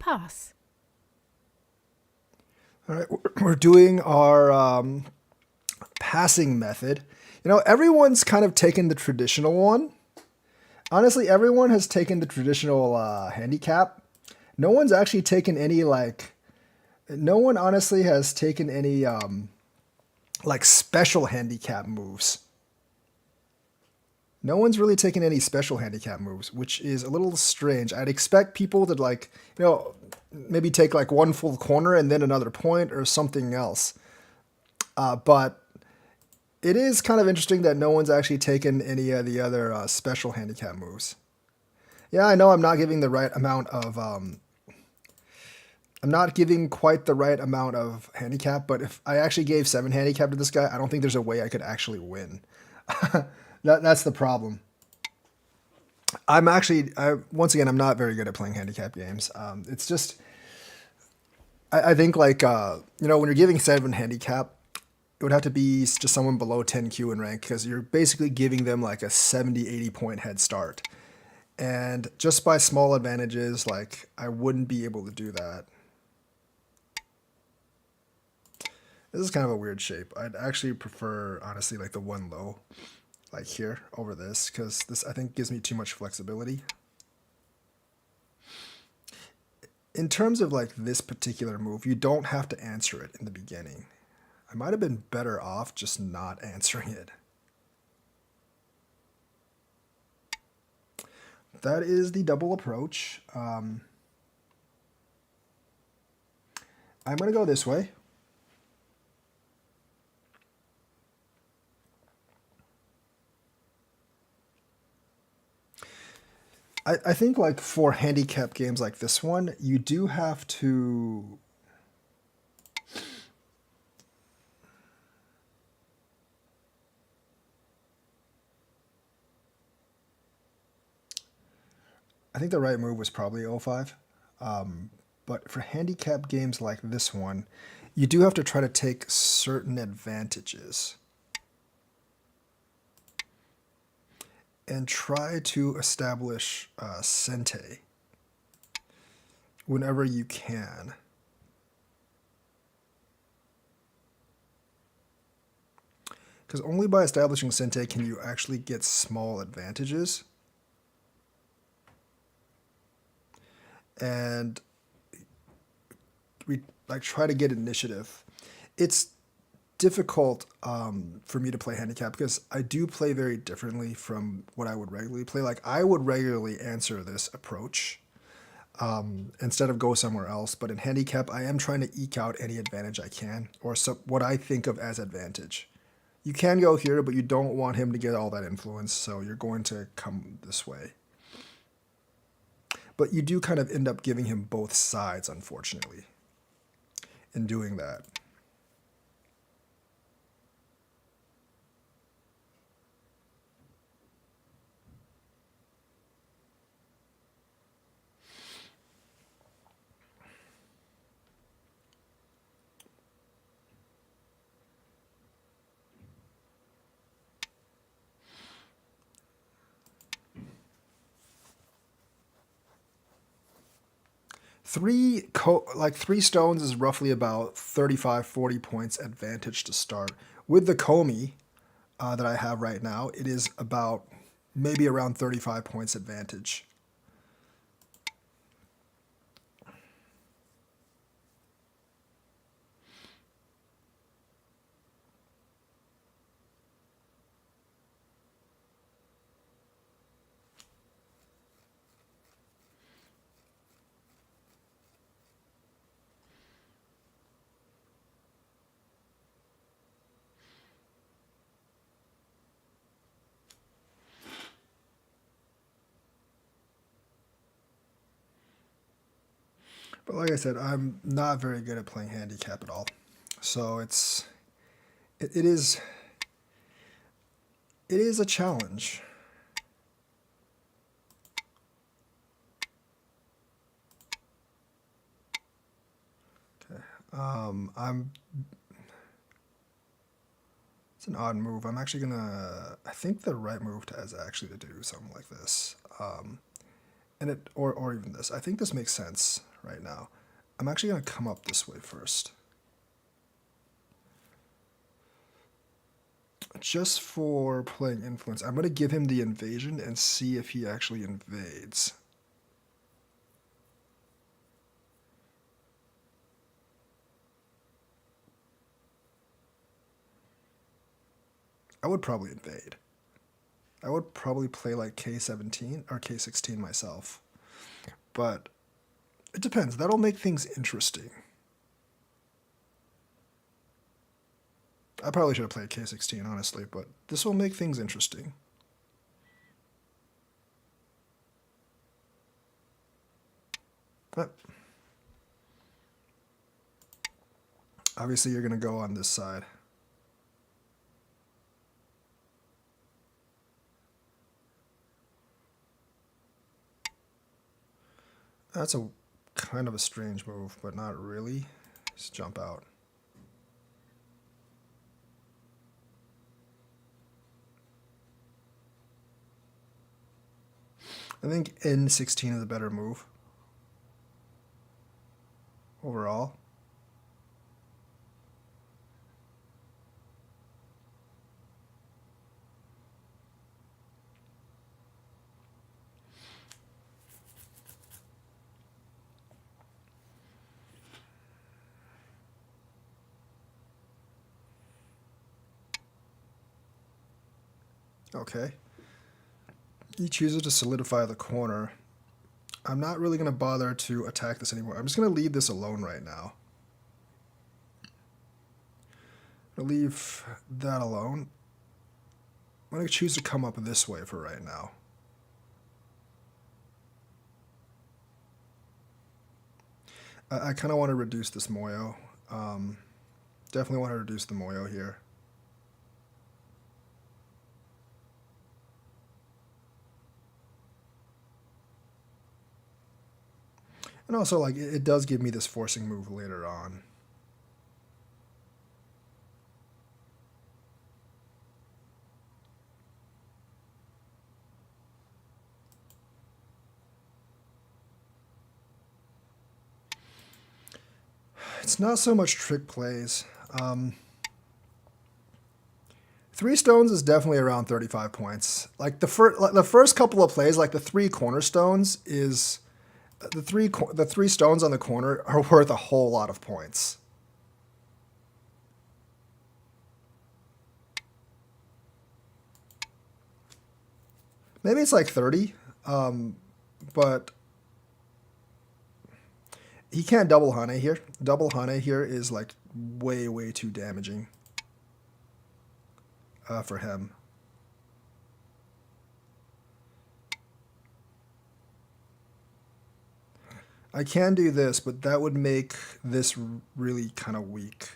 Pass. All right, we're doing our passing method. You know, everyone's kind of taken the traditional one. Honestly, everyone has taken the traditional handicap. No one's actually taken any like. No one honestly has taken any like special handicap moves. No one's really taken any special handicap moves, which is a little strange. I'd expect people to like, maybe take like one full corner and then another point or something else. But it is kind of interesting that no one's actually taken any of the other special handicap moves. Yeah, I know I'm not giving the right amount of. I'm not giving quite the right amount of handicap, but if I actually gave 7 handicap to this guy, I don't think there's a way I could actually win. That's the problem. Once again, I'm not very good at playing handicap games. It's just, I think like, when you're giving 7 handicap, it would have to be just someone below 10Q in rank because you're basically giving them like a 70, 80 point head start. And just by small advantages, like I wouldn't be able to do that. This is kind of a weird shape. I'd actually prefer, honestly, like the one low, like here over this, because this I think gives me too much flexibility. In terms of like this particular move, you don't have to answer it in the beginning. I might have been better off just not answering it. That is the double approach. I'm going to go this way. I think like for handicap games like this one, you do have to. I think the right move was probably O5. But for handicap games like this one, you do have to try to take certain advantages and try to establish Sente whenever you can. Because only by establishing Sente can you actually get small advantages. And we like try to get initiative. It's difficult for me to play handicap because I do play very differently from what I would regularly play. Like I would regularly answer this approach instead of go somewhere else. But in handicap, I am trying to eke out any advantage I can, or what I think of as advantage. You can go here, but you don't want him to get all that influence, so you're going to come this way. But you do kind of end up giving him both sides, unfortunately, in doing that. Three stones is roughly about 35, 40 points advantage to start. With the Komi that I have right now, it is about maybe around 35 points advantage. But like I said, I'm not very good at playing handicap at all. So it is a challenge. Okay. I'm It's an odd move. I'm actually gonna. I think the right move is actually to do something like this, and or even this. I think this makes sense right now. I'm actually going to come up this way first. Just for playing influence, I'm going to give him the invasion and see if he actually invades. I would probably invade. I would probably play like K17 or K16 myself. But it depends. That'll make things interesting. I probably should have played K16, honestly, but this will make things interesting. But obviously, you're going to go on this side. That's a kind of a strange move, but not really. Just jump out. I think N16 is a better move overall. Okay. He chooses to solidify the corner. I'm not really going to bother to attack this anymore. I'm just going to leave this alone right now. I'm going to leave that alone. I'm going to choose to come up this way for right now. I kind of want to reduce this Moyo. Definitely want to reduce the Moyo here. And also, like, it does give me this forcing move later on. It's not so much trick plays. 3 stones is definitely around 35 points. Like the first couple of plays, like the 3 cornerstones is the three stones on the corner are worth a whole lot of points. Maybe it's like 30, but he can't double Hane here. Double Hane here is like way too damaging for him. I can do this, but that would make this really kind of weak.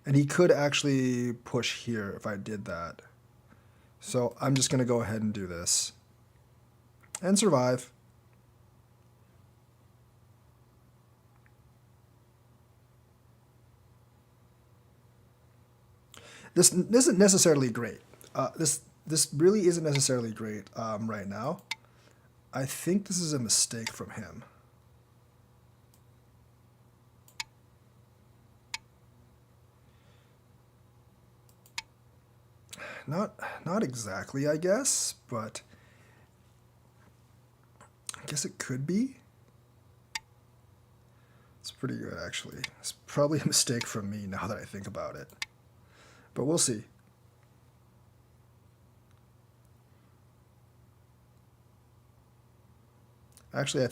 And he could actually push here if I did that. So I'm just going to go ahead and do this. And survive. This isn't necessarily great. This really isn't necessarily great right now. I think this is a mistake from him. Not exactly, I guess, but I guess it could be. It's pretty good, actually. It's probably a mistake from me now that I think about it. But we'll see. Actually, I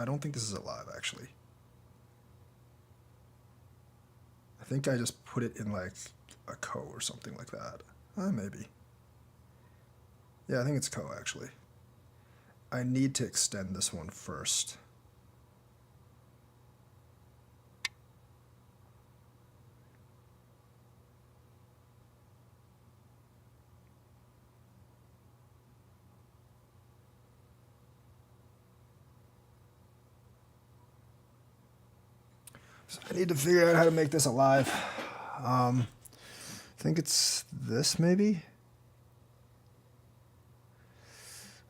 don't think this is alive, actually. I think I just put it in like a ko or something like that. Maybe. Yeah, I think it's ko, actually. I need to extend this one first. So I need to figure out how to make this alive. I think it's this, maybe?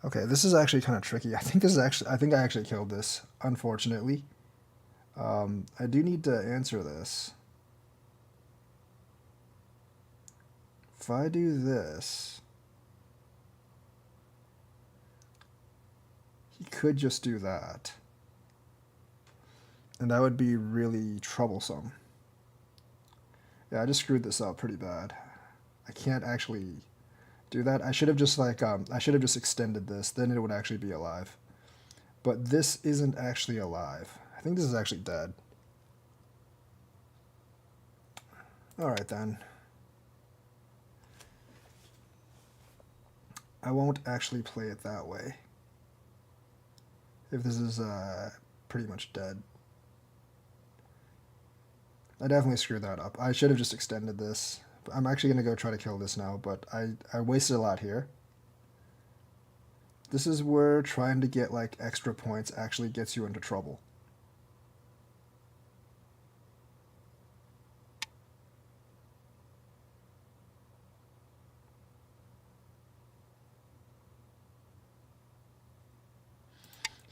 Okay, this is actually kind of tricky. I think I actually killed this, unfortunately. I do need to answer this. If I do this, he could just do that. And that would be really troublesome. Yeah, I just screwed this up pretty bad. I can't actually do that. I should have just I should have just extended this. Then it would actually be alive. But this isn't actually alive. I think this is actually dead. Alright then. I won't actually play it that way. If this is pretty much dead. I definitely screwed that up. I should have just extended this. I'm actually going to go try to kill this now, but I wasted a lot here. This is where trying to get like extra points actually gets you into trouble.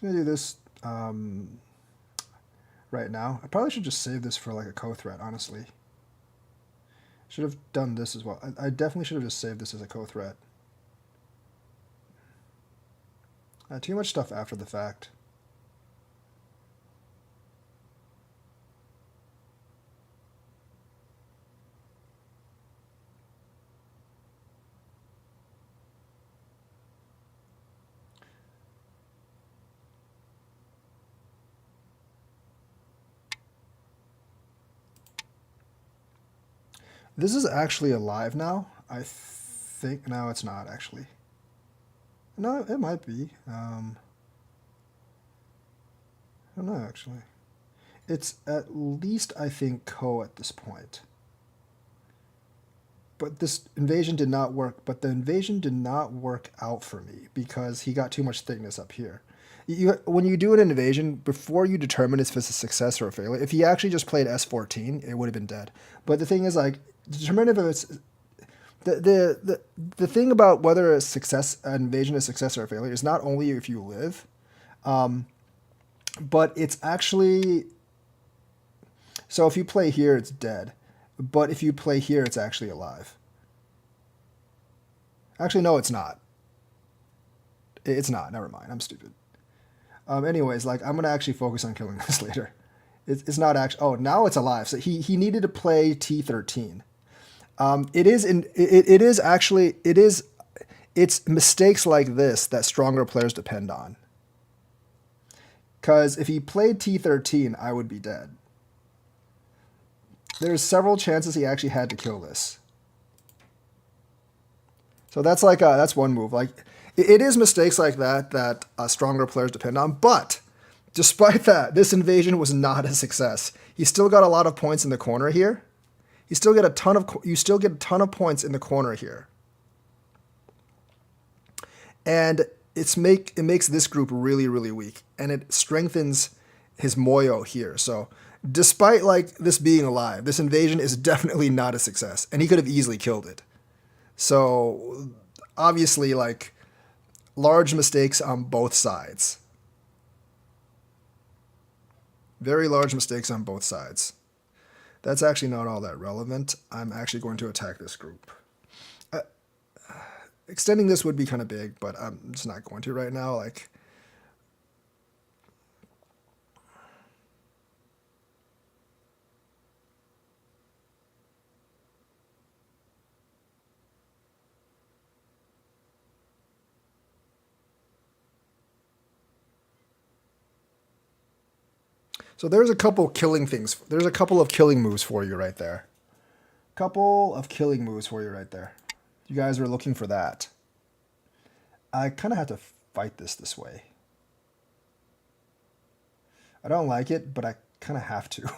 I'm going to do this right now. I probably should just save this for like a co-threat, honestly. Should have done this as well. I definitely should have just saved this as a co-threat. Too much stuff after the fact. This is actually alive now. I think... No, it's not actually. No, it might be. I don't know, actually. It's at least, I think, co at this point. But this invasion did not work. But the invasion did not work out for me because he got too much thickness up here. When you do an invasion, before you determine if it's a success or a failure, if he actually just played S14, it would have been dead. But the thing is, like, determine if it's... The thing about whether a success, an invasion is a success or a failure is not only if you live, but it's actually... So if you play here, it's dead. But if you play here, it's actually alive. Actually, no, it's not. It's not. Never mind. I'm stupid. Anyways, like, I'm going to actually focus on killing this later. It's not actually... Oh, now it's alive. So he needed to play T13. It's mistakes like this that stronger players depend on. Because if he played T13, I would be dead. There's several chances he actually had to kill this. So that's like that's one move. Like it is mistakes like that that stronger players depend on. But despite that, this invasion was not a success. He still got a lot of points in the corner here. You still get a ton of points in the corner here. And it makes this group really, really weak. And it strengthens his Moyo here. So despite like this being alive, this invasion is definitely not a success. And he could have easily killed it. So obviously, like, large mistakes on both sides. Very large mistakes on both sides. That's actually not all that relevant. I'm actually going to attack this group. Extending this would be kind of big, but I'm just not going to right now. Like, so there's a couple killing things. There's a couple of killing moves for you right there. Couple of killing moves for you right there. You guys are looking for that. I kind of have to fight this way. I don't like it, but I kind of have to.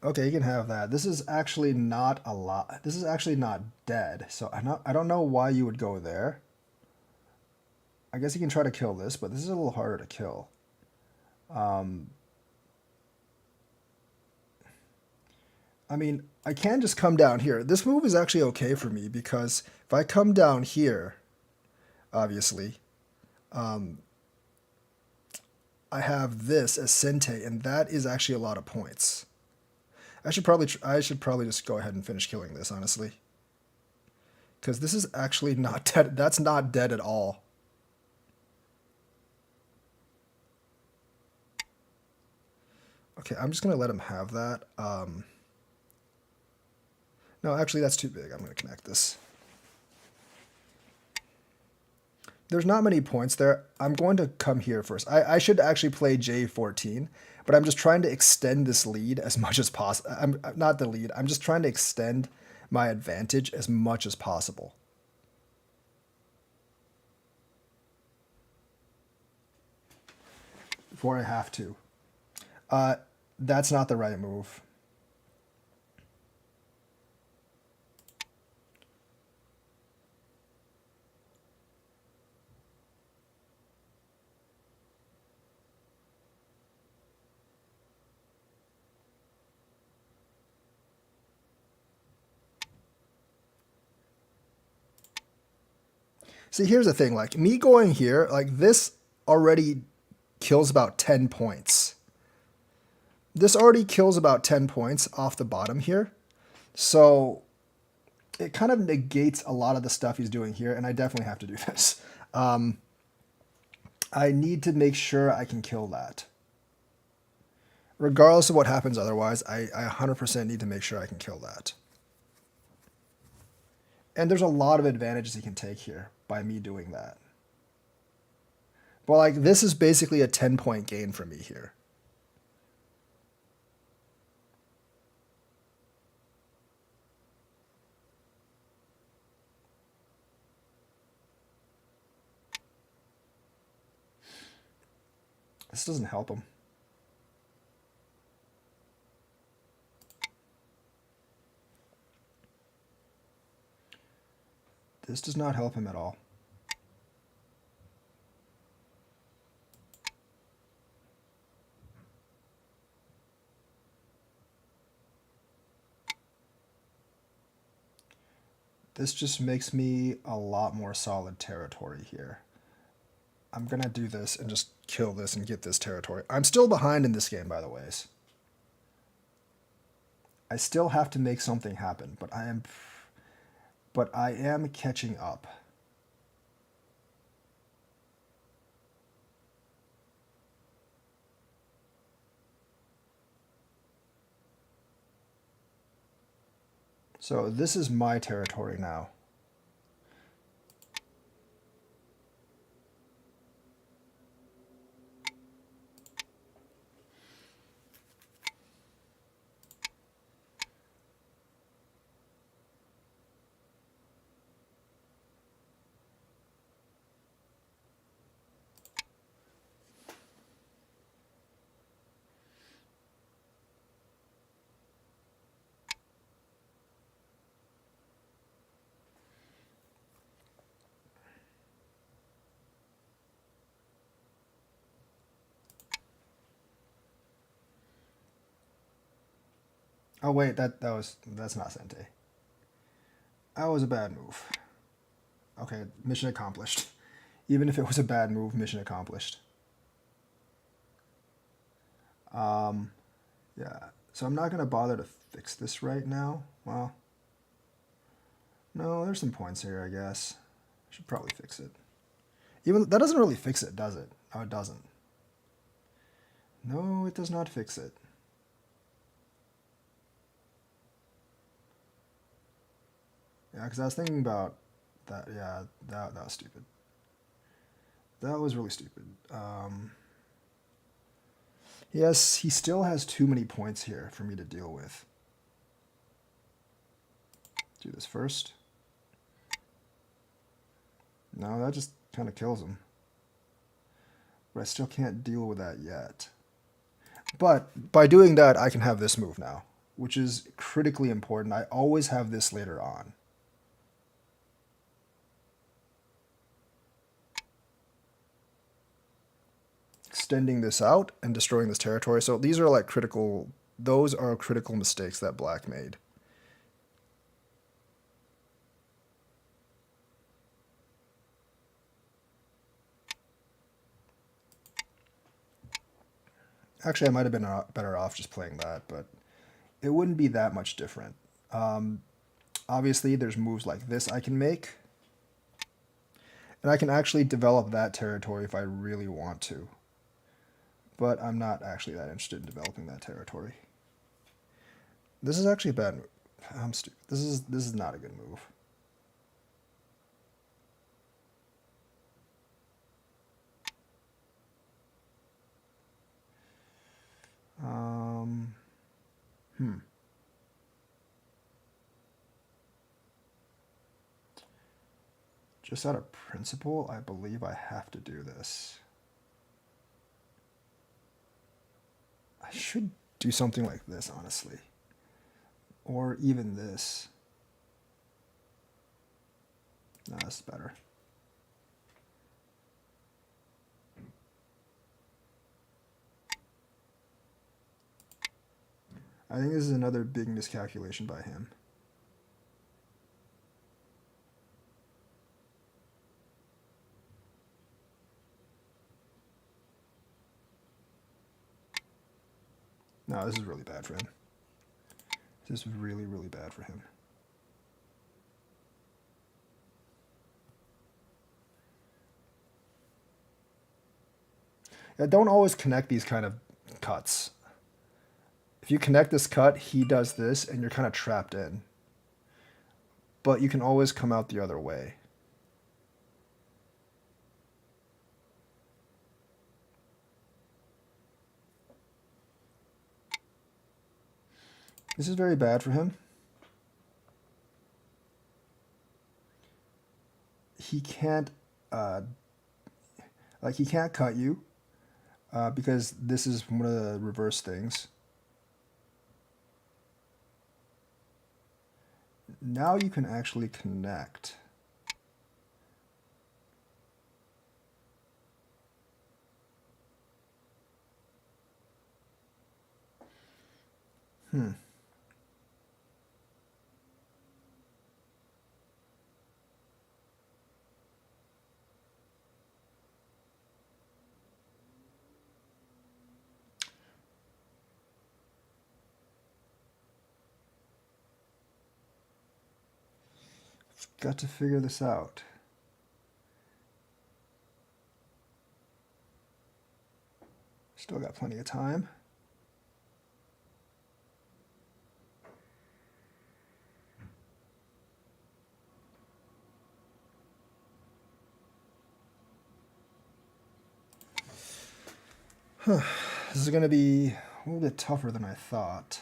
Okay, you can have that. This is actually not a lot. This is actually not dead. So I don't know why you would go there. I guess you can try to kill this, but this is a little harder to kill. I mean, I can just come down here. This move is actually okay for me because if I come down here, obviously, I have this as Sente, and that is actually a lot of points. I should probably just go ahead and finish killing this, honestly, because this is actually not dead. That's not dead at all. Okay, I'm just gonna let him have that. No, actually, that's too big. I'm gonna connect this. There's not many points there. I'm going to come here first. I should actually play J14, but I'm just trying to extend this lead as much as possible. I'm not the lead. I'm just trying to extend my advantage as much as possible. Before I have to. That's not the right move. See, here's the thing. Like, me going here, like, this already kills about 10 points. This already kills about 10 points off the bottom here. So it kind of negates a lot of the stuff he's doing here, and I definitely have to do this. I need to make sure I can kill that. Regardless of what happens otherwise, I 100% need to make sure I can kill that. And there's a lot of advantages he can take here by me doing that. But like, this is basically a 10-point gain for me here. This doesn't help him. This does not help him at all. This just makes me a lot more solid territory here. I'm going to do this and just kill this and get this territory. I'm still behind in this game, by the ways. I still have to make something happen, but I am catching up. So this is my territory now. Oh wait, that's not Sente. That was a bad move. Okay, mission accomplished. Even if it was a bad move, mission accomplished. Yeah, so I'm not gonna bother to fix this right now. Well, no, there's some points here, I guess. I should probably fix it. Even that doesn't really fix it, does it? No, it doesn't. No, it does not fix it. Yeah, because I was thinking about that. Yeah, that was stupid. That was really stupid. Yes, he still has too many points here for me to deal with. Do this first. No, that just kind of kills him. But I still can't deal with that yet. But by doing that, I can have this move now. which is critically important. I always have this later on. Extending this out and destroying this territory. So these are like critical, those are critical mistakes that black made. Actually, I might have been better off just playing that, but it wouldn't be that much different. Obviously, there's moves like this I can make, and I can actually develop that territory if I really want to. But I'm not actually that interested in developing that territory. This is actually a bad move. I'm stupid. This is not a good move. Hmm. Just out of principle, I believe I have to do this. I should do something like this, honestly. Or even this. No, that's better. I think this is another big miscalculation by him. No, this is really bad for him. This is really, really bad for him. Yeah, don't always connect these kind of cuts. If you connect this cut, he does this, and you're kind of trapped in. But you can always come out the other way. This is very bad for him. He can't, he can't cut you because this is one of the reverse things. Now you can actually connect. Got to figure this out. Still got plenty of time. This is going to be a little bit tougher than I thought.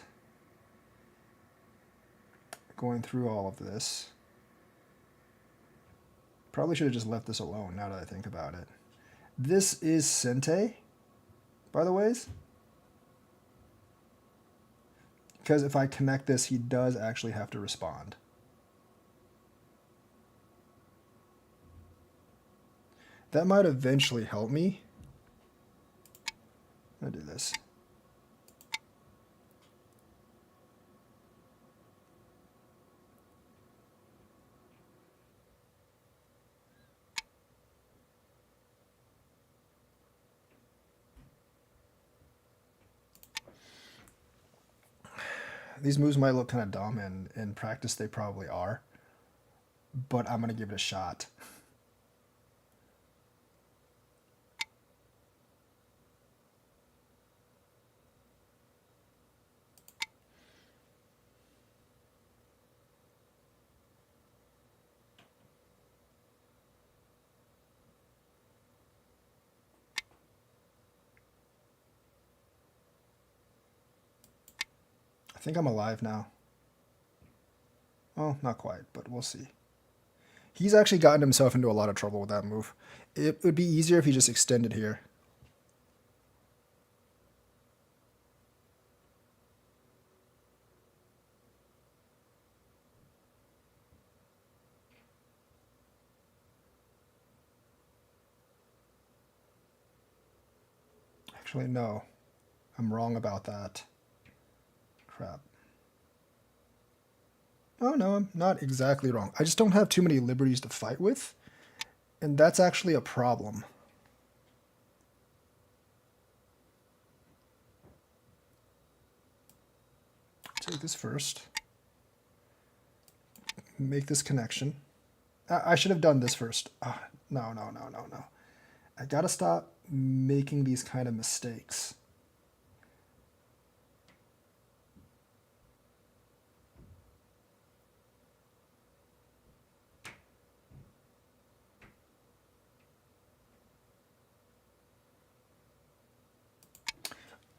Going through all of this. Probably should have just left this alone now that I think about it. This is Sente, by the ways. Because if I connect this, he does actually have to respond. That might eventually help me. I'm going to do this. These moves might look kind of dumb, and in practice they probably are. But I'm going to give it a shot. I think I'm alive now. Oh, not quite, but we'll see. He's actually gotten himself into a lot of trouble with that move. It would be easier if he just extended here. Actually, no. I'm wrong about that. Crap. Oh, no, I'm not exactly wrong. I just don't have too many liberties to fight with, and that's actually a problem. Take this first. Make this connection. I should have done this first. No, no, no, no, no. I gotta stop making these kind of mistakes.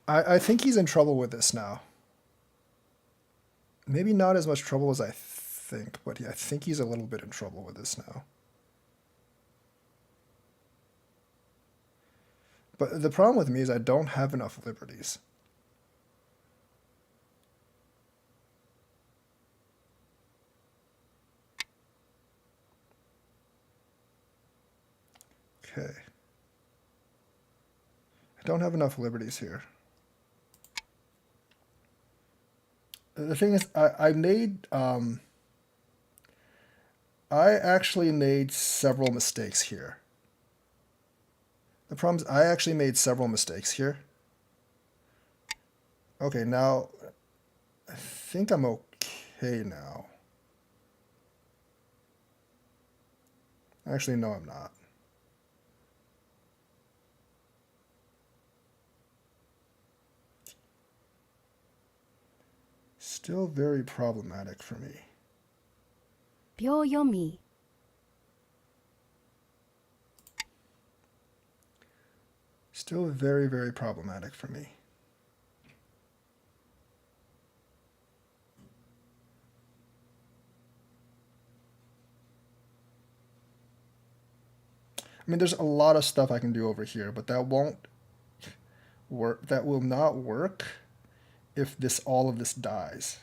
I think he's in trouble with this now. Maybe not as much trouble as I think, but yeah, I think he's a little bit in trouble with this now. But the problem with me is I don't have enough liberties. Okay. I don't have enough liberties here. The thing is, I actually made several mistakes here. The problem is I actually made several mistakes here. Okay, now I think I'm okay now. Actually, no, I'm not. Still very problematic for me. 秒読み Still very, very problematic for me. I mean, there's a lot of stuff I can do over here, but that won't work. That will not work if all of this dies.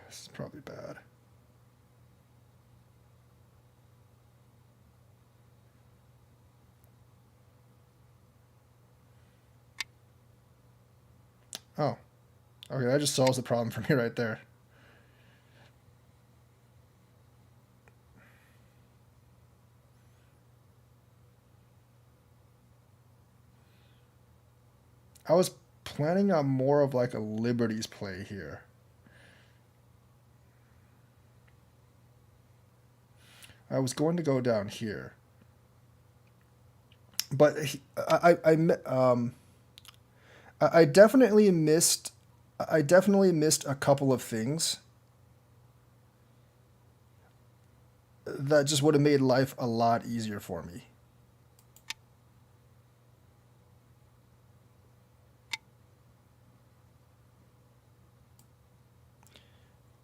This is probably bad. Oh, okay, that just solves the problem for me right there. I was planning on more of like a liberties play here. I was going to go down here, but I definitely missed. I definitely missed a couple of things that just would have made life a lot easier for me.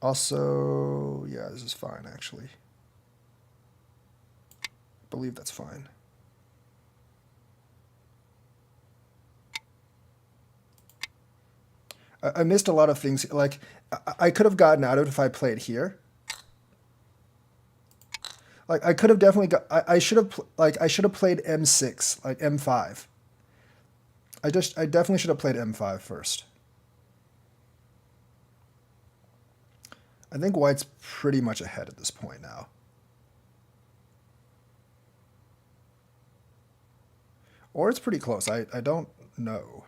Also, yeah, this is fine actually. I believe that's fine. I missed a lot of things. Like, I could have gotten out of it if I played here. Like, I could have definitely got. I should have I should have played M6, like M5. I definitely should have played M5 first. I think White's pretty much ahead at this point now. Or it's pretty close. I don't know.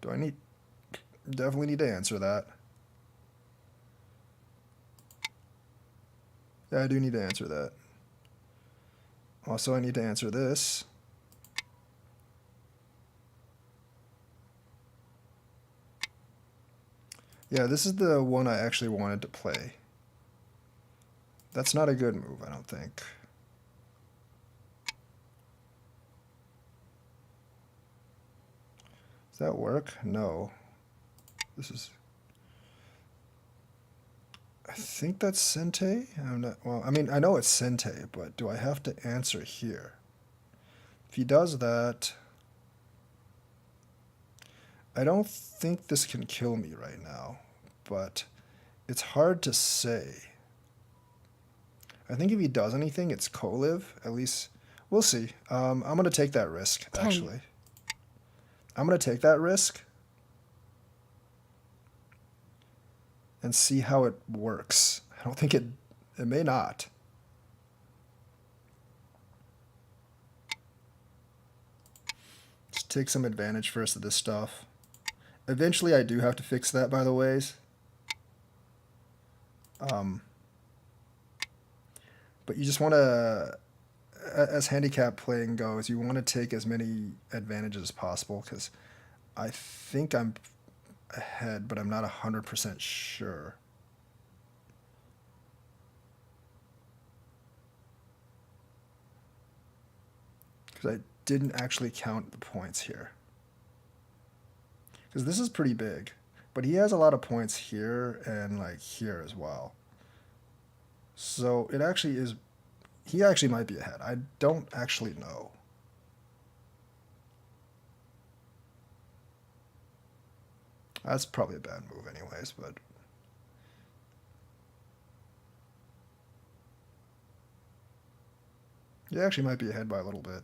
Do I need... Definitely need to answer that. Yeah, I do need to answer that. Also, I need to answer this. Yeah, this is the one I actually wanted to play. That's not a good move, I don't think. Does that work? No. This is... I think that's Sente. I'm not... Well, I mean, I know it's Sente, but do I have to answer here? If he does that... I don't think this can kill me right now, but it's hard to say. I think if he does anything, it's co-live. At least, we'll see. I'm going to take that risk, 10, actually. I'm going to take that risk and see how it works. I don't think it may not. Just take some advantage first of this stuff. Eventually, I do have to fix that, by the ways. But you just want to, as handicap playing goes, you want to take as many advantages as possible, because I think I'm ahead, but I'm not 100% sure. Because I didn't actually count the points here. Because this is pretty big, but he has a lot of points here and like here as well. So it actually is, he actually might be ahead. I don't actually know. That's probably a bad move anyways, but he actually might be ahead by a little bit.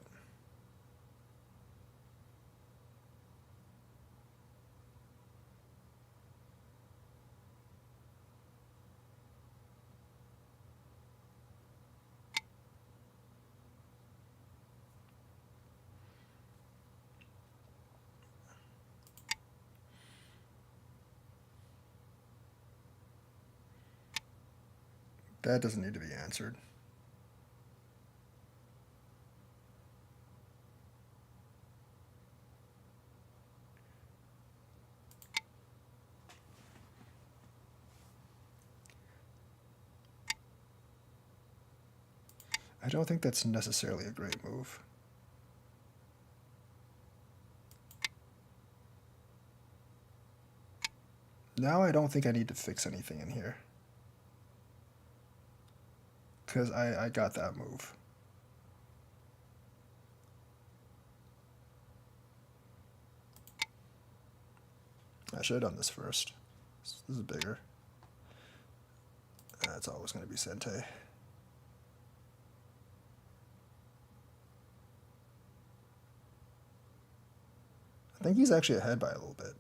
That doesn't need to be answered. I don't think that's necessarily a great move. Now I don't think I need to fix anything in here. Because I got that move. I should have done this first. This is bigger. That's always going to be Sente. I think he's actually ahead by a little bit.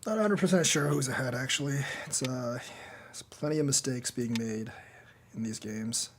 Not 100% sure who's ahead, actually. There's plenty of mistakes being made in these games.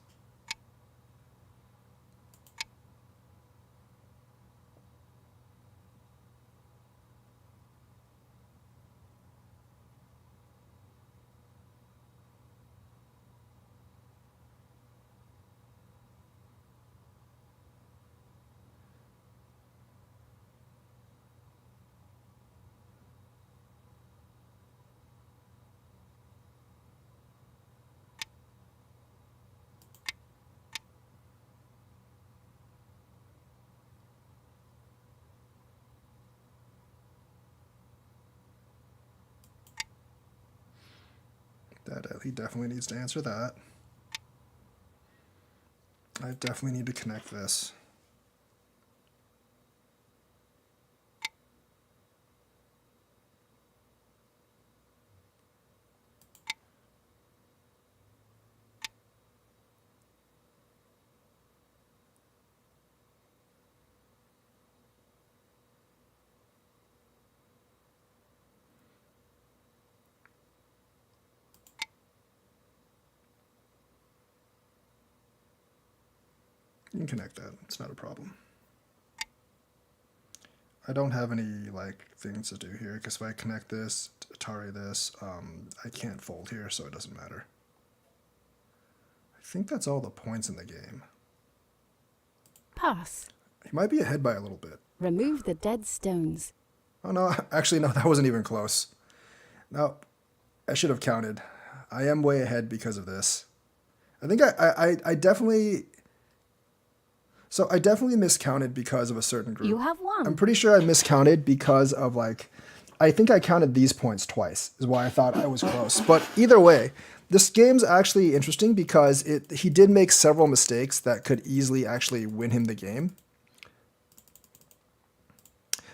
He definitely needs to answer that. I definitely need to connect this. You can connect that. It's not a problem. I don't have any like things to do here because if I connect this, Atari this, I can't fold here, so it doesn't matter. I think that's all the points in the game. Pass. He might be ahead by a little bit. Remove the dead stones. Oh no, actually no, that wasn't even close. No, I should have counted. I am way ahead because of this. I think I definitely... So I definitely miscounted because of a certain group. You have won. I'm pretty sure I miscounted because of like... I think I counted these points twice, is why I thought I was close. But either way, this game's actually interesting because he did make several mistakes that could easily actually win him the game.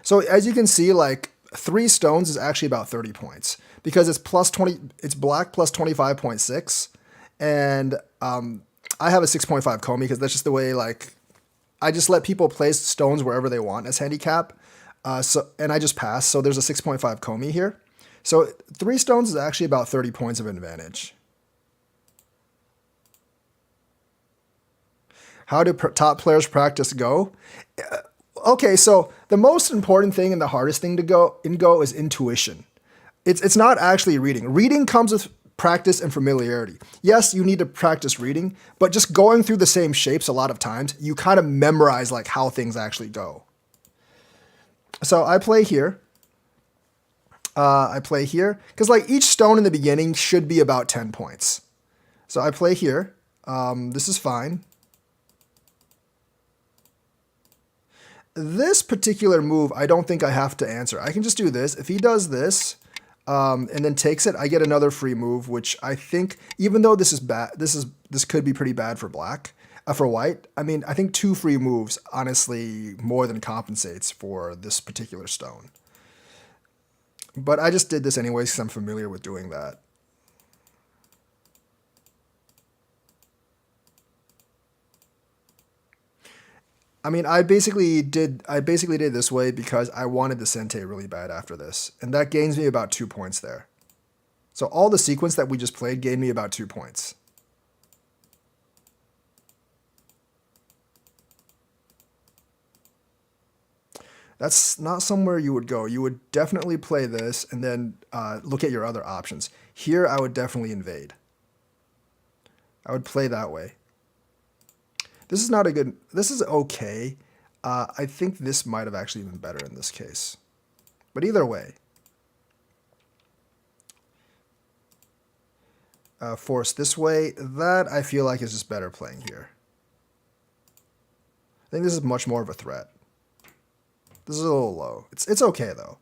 So as you can see, like 3 stones is actually about 30 points because it's plus 20. It's black plus 25.6, and I have a 6.5 Comey because that's just the way. Like I just let people place stones wherever they want as handicap. And I just pass. So there's a 6.5 Comey here. So 3 stones is actually about 30 points of advantage. How do top players practice Go? Okay, so the most important thing and the hardest thing to go is intuition. It's not actually reading. Reading comes with practice and familiarity. Yes, you need to practice reading, but just going through the same shapes a lot of times, you kind of memorize like how things actually go. So I play here. Because like each stone in the beginning should be about 10 points. So I play here. This is fine. This particular move, I don't think I have to answer. I can just do this. If he does this and then takes it, I get another free move, which I think, even though this is bad, this could be pretty bad for black, for white. I mean, I think 2 free moves honestly more than compensates for this particular stone. But I just did this anyways because I'm familiar with doing that. I mean, I basically did this way because I wanted the Sente really bad after this. And that gains me about 2 points there. So all the sequence that we just played gained me about 2 points. That's not somewhere you would go. You would definitely play this and then look at your other options. Here, I would definitely invade. I would play that way. This is not a good... This is okay. I think this might have actually been better in this case. But either way. Force this way. That, I feel like, is just better playing here. I think this is much more of a threat. This is a little low. It's okay, though.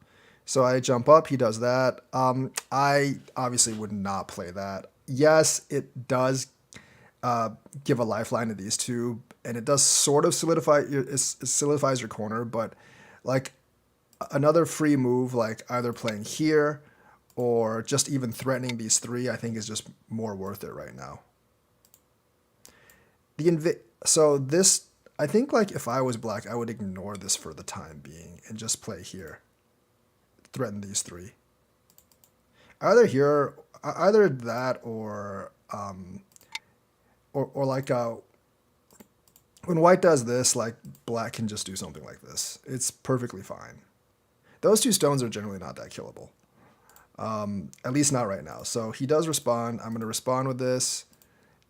So I jump up. He does that. I obviously would not play that. Yes, it does give a lifeline to these two, and it does sort of solidifies your corner, but like another free move, like either playing here or just even threatening these 3, I think is just more worth it right now. So this, I think like if I was black, I would ignore this for the time being and just play here. Threaten these 3. Either here, either that or like when white does this, like black can just do something like this. It's perfectly fine. Those 2 stones are generally not that killable. At least not right now. So he does respond. I'm going to respond with this.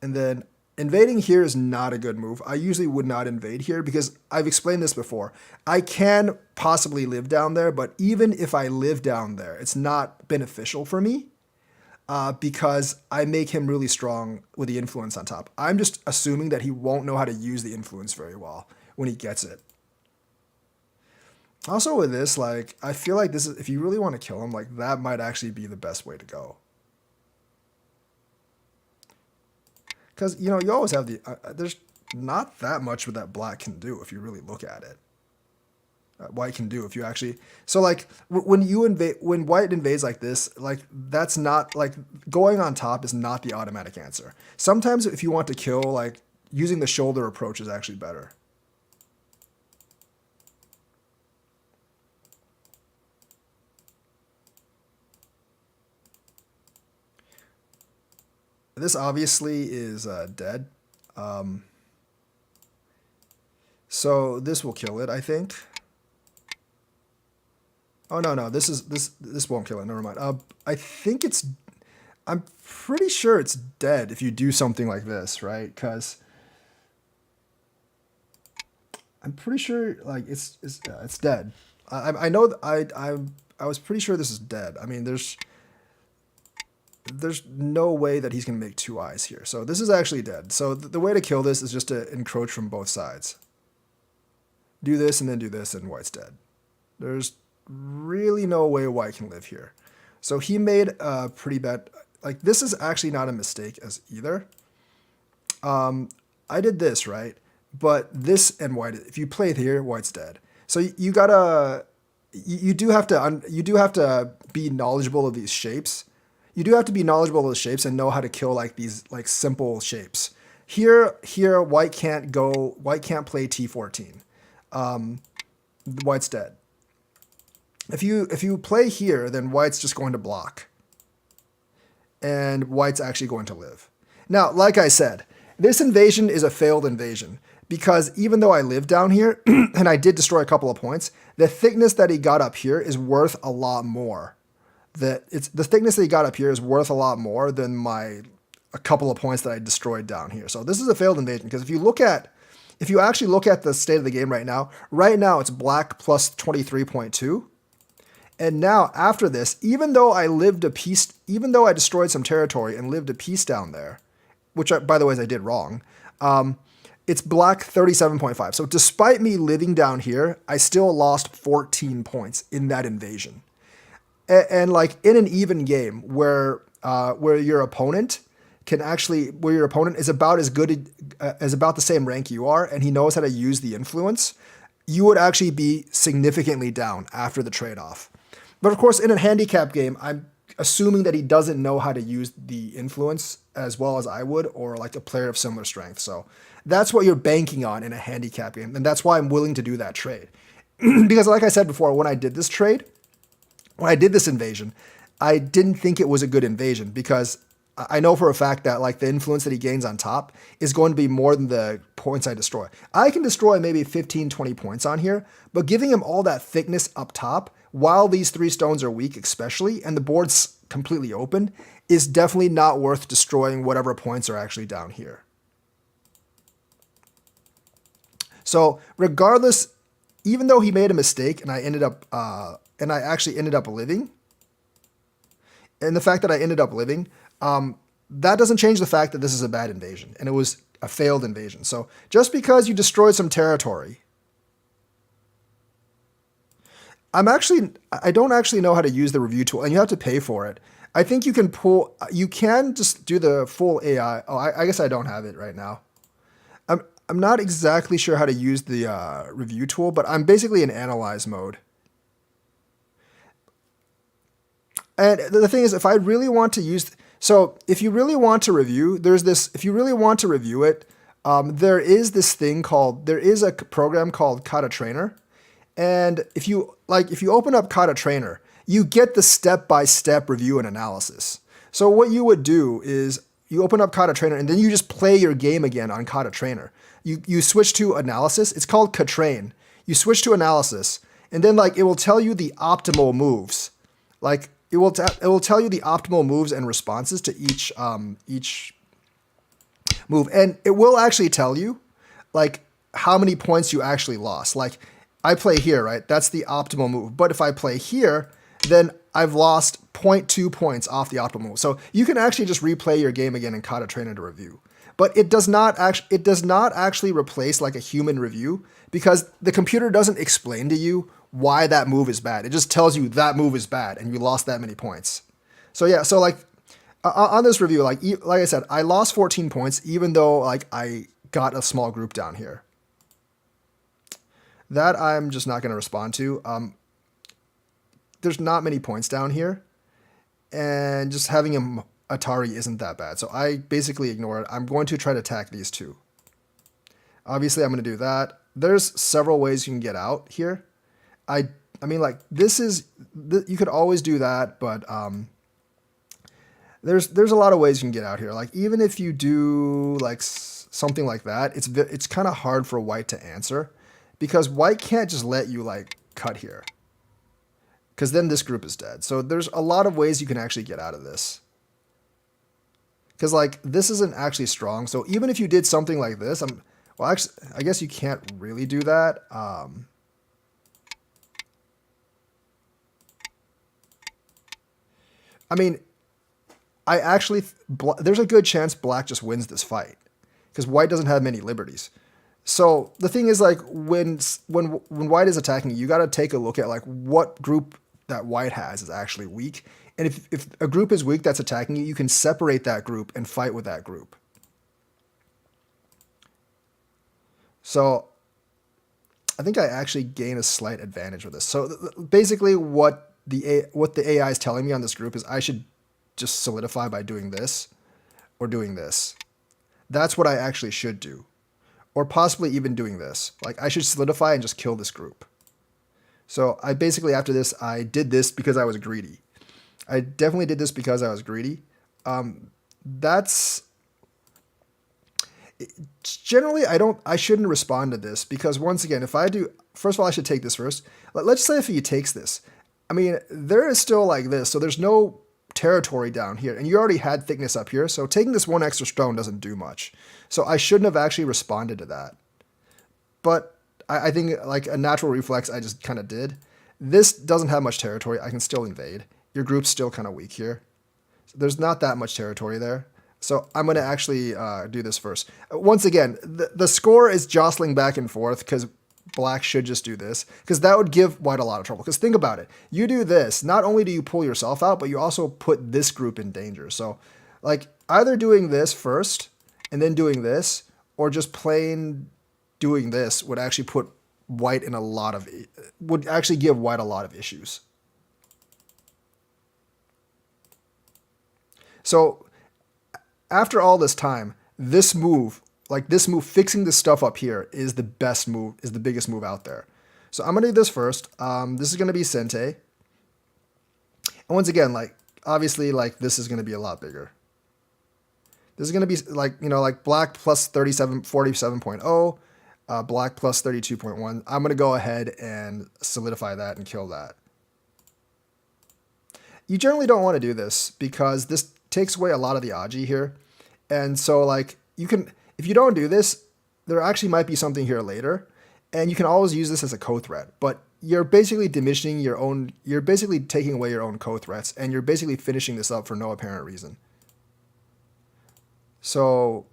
And then invading here is not a good move. I usually would not invade here because I've explained this before. I can possibly live down there, but even if I live down there, it's not beneficial for me. Because I make him really strong with the influence on top. I'm just assuming that he won't know how to use the influence very well when he gets it. Also with this, like, I feel like this is, if you really want to kill him, like, that might actually be the best way to go. Because, you know, you always have the, there's not that much that black can do if you really look at it. White can do if you actually, so like when white invades like this, like that's not like going on top is not the automatic answer. Sometimes if you want to kill, like using the shoulder approach is actually better. This obviously is dead. So this will kill it, I think. Oh no, this won't kill it. Never mind. I think it's. I'm pretty sure it's dead if you do something like this, right? Because I'm pretty sure like it's dead. I know I was pretty sure this is dead. I mean, there's no way that he's gonna make 2 eyes here. So this is actually dead. So the way to kill this is just to encroach from both sides. Do this and then do this, and white's dead. There's really no way white can live here. So he made a pretty bad. Like this is actually not a mistake as either. I did this right, but this and white. If you play it here, white's dead. So you gotta. You do have to be knowledgeable of these shapes. You do have to be knowledgeable of the shapes and know how to kill like these like simple shapes. Here, white can't go. White can't play T14. White's dead. If you play here, then white's just going to block, and white's actually going to live. Now, like I said, this invasion is a failed invasion because even though I live down here and I did destroy a couple of points, the thickness that he got up here is worth a lot more. The thickness that he got up here is worth a lot more than a couple of points that I destroyed down here. So this is a failed invasion because if you actually look at the state of the game right now it's black plus 23.2. And now after this, even though I destroyed some territory and lived a piece down there, which by the way I did wrong, it's black 37.5. So despite me living down here, I still lost 14 points in that invasion. And like in an even game where your opponent is about as good as about the same rank you are, and he knows how to use the influence, you would actually be significantly down after the trade-off. But of course, in a handicap game, I'm assuming that he doesn't know how to use the influence as well as I would, or like a player of similar strength. So that's what you're banking on in a handicap game, and that's why I'm willing to do that trade. Because like I said before, when I did this invasion, I didn't think it was a good invasion because I know for a fact that like the influence that he gains on top is going to be more than the points I destroy. I can destroy maybe 15, 20 points on here, but giving him all that thickness up top while these 3 stones are weak especially, and the board's completely open, is definitely not worth destroying whatever points are actually down here. So regardless, even though he made a mistake and I actually ended up living, and the fact that I ended up living, that doesn't change the fact that this is a bad invasion and it was a failed invasion. So just because you destroyed some territory, I don't actually know how to use the review tool, and you have to pay for it. I think you can just do the full AI. Oh, I guess I don't have it right now. I'm not exactly sure how to use the review tool, but I'm basically in analyze mode. And the thing is, if I really want to use, so if you really want to review, if you really want to review it, there is a program called Kata Trainer. And if you open up Kata Trainer, you get the step-by-step review and analysis. So what you would do is you open up Kata Trainer and then you just play your game again on Kata Trainer. You switch to analysis. It's called Katrain. You switch to analysis, and then like it will tell you the optimal moves. Like it will tell you the optimal moves and responses to each move, and it will actually tell you like how many points you actually lost. Like I play here, right? That's the optimal move. But if I play here, then I've lost 0.2 points off the optimal move. So you can actually just replay your game again in Kata Trainer to review. But it does not actually replace like a human review because the computer doesn't explain to you why that move is bad. It just tells you that move is bad and you lost that many points. So yeah, so like on this review, like I said, I lost 14 points even though like I got a small group down here. That I'm just not going to respond to. There's not many points down here, and just having him Atari isn't that bad. So I basically ignore it. I'm going to try to attack these 2. Obviously, I'm going to do that. There's several ways you can get out here. I mean, like you could always do that, but there's a lot of ways you can get out here. Like even if you do like something like that, it's kind of hard for white to answer because white can't just let you like cut here, because then this group is dead. So there's a lot of ways you can actually get out of this. Because like this isn't actually strong. So even if you did something like this, well, actually, I guess you can't really do that. I mean, there's a good chance black just wins this fight because white doesn't have many liberties. So the thing is, like, when white is attacking you got to take a look at like what group that white has is actually weak. And if a group is weak that's attacking you, you can separate that group and fight with that group. So I think I actually gain a slight advantage with this. So basically what the AI is telling me on this group is I should just solidify by doing this or doing this. That's what I actually should do. Or possibly even doing this. Like I should solidify and just kill this group. So I basically, after this, I did this because I was greedy. I definitely did this because I was greedy. That's generally, I shouldn't respond to this because once again, if I do, first of all, I should take this first. Let's say if he takes this, I mean, there is still like this. So there's no territory down here and you already had thickness up here. So taking this one extra stone doesn't do much. So I shouldn't have actually responded to that. But I think like a natural reflex, I just kind of did. This doesn't have much territory. I can still invade. Your group's still kind of weak here. So there's not that much territory there. So I'm going to actually do this first. Once again, the score is jostling back and forth because black should just do this because that would give white a lot of trouble. Because think about it. You do this, not only do you pull yourself out, but you also put this group in danger. So like either doing this first and then doing this or just plain doing this would actually put white in would actually give white a lot of issues. So after all this time, this move, fixing this stuff up here is the best move, is the biggest move out there. So I'm going to do this first. This is going to be Sente. And once again, like, obviously, like, this is going to be a lot bigger. This is going to be, like, you know, like black plus 47.0, black plus 32.1. I'm going to go ahead and solidify that and kill that. You generally don't want to do this because this takes away a lot of the Aji here. And so like you can, if you don't do this, there actually might be something here later and you can always use this as a co-threat, but you're basically diminishing your own, you're basically taking away your own co-threats and you're basically finishing this up for no apparent reason. So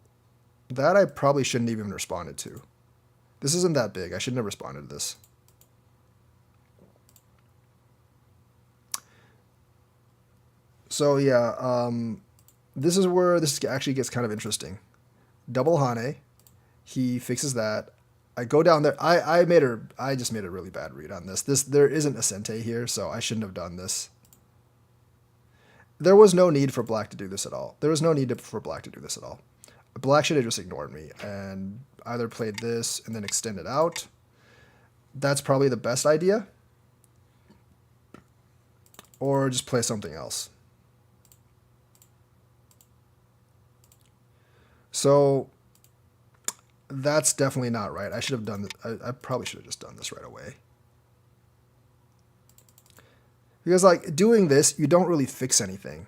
that I probably shouldn't even responded to. This isn't that big. I shouldn't have responded to this. So yeah, this is where this actually gets kind of interesting. Double Hane, he fixes that. I go down there. I just made a really bad read on this. There isn't a Sente here, so I shouldn't have done this. There was no need for black to do this at all. There was no need for black to do this at all. Black should have just ignored me and either played this and then extended out. That's probably the best idea. Or just play something else. So that's definitely not right. I should have done this. I probably should have just done this right away. Because like doing this, you don't really fix anything.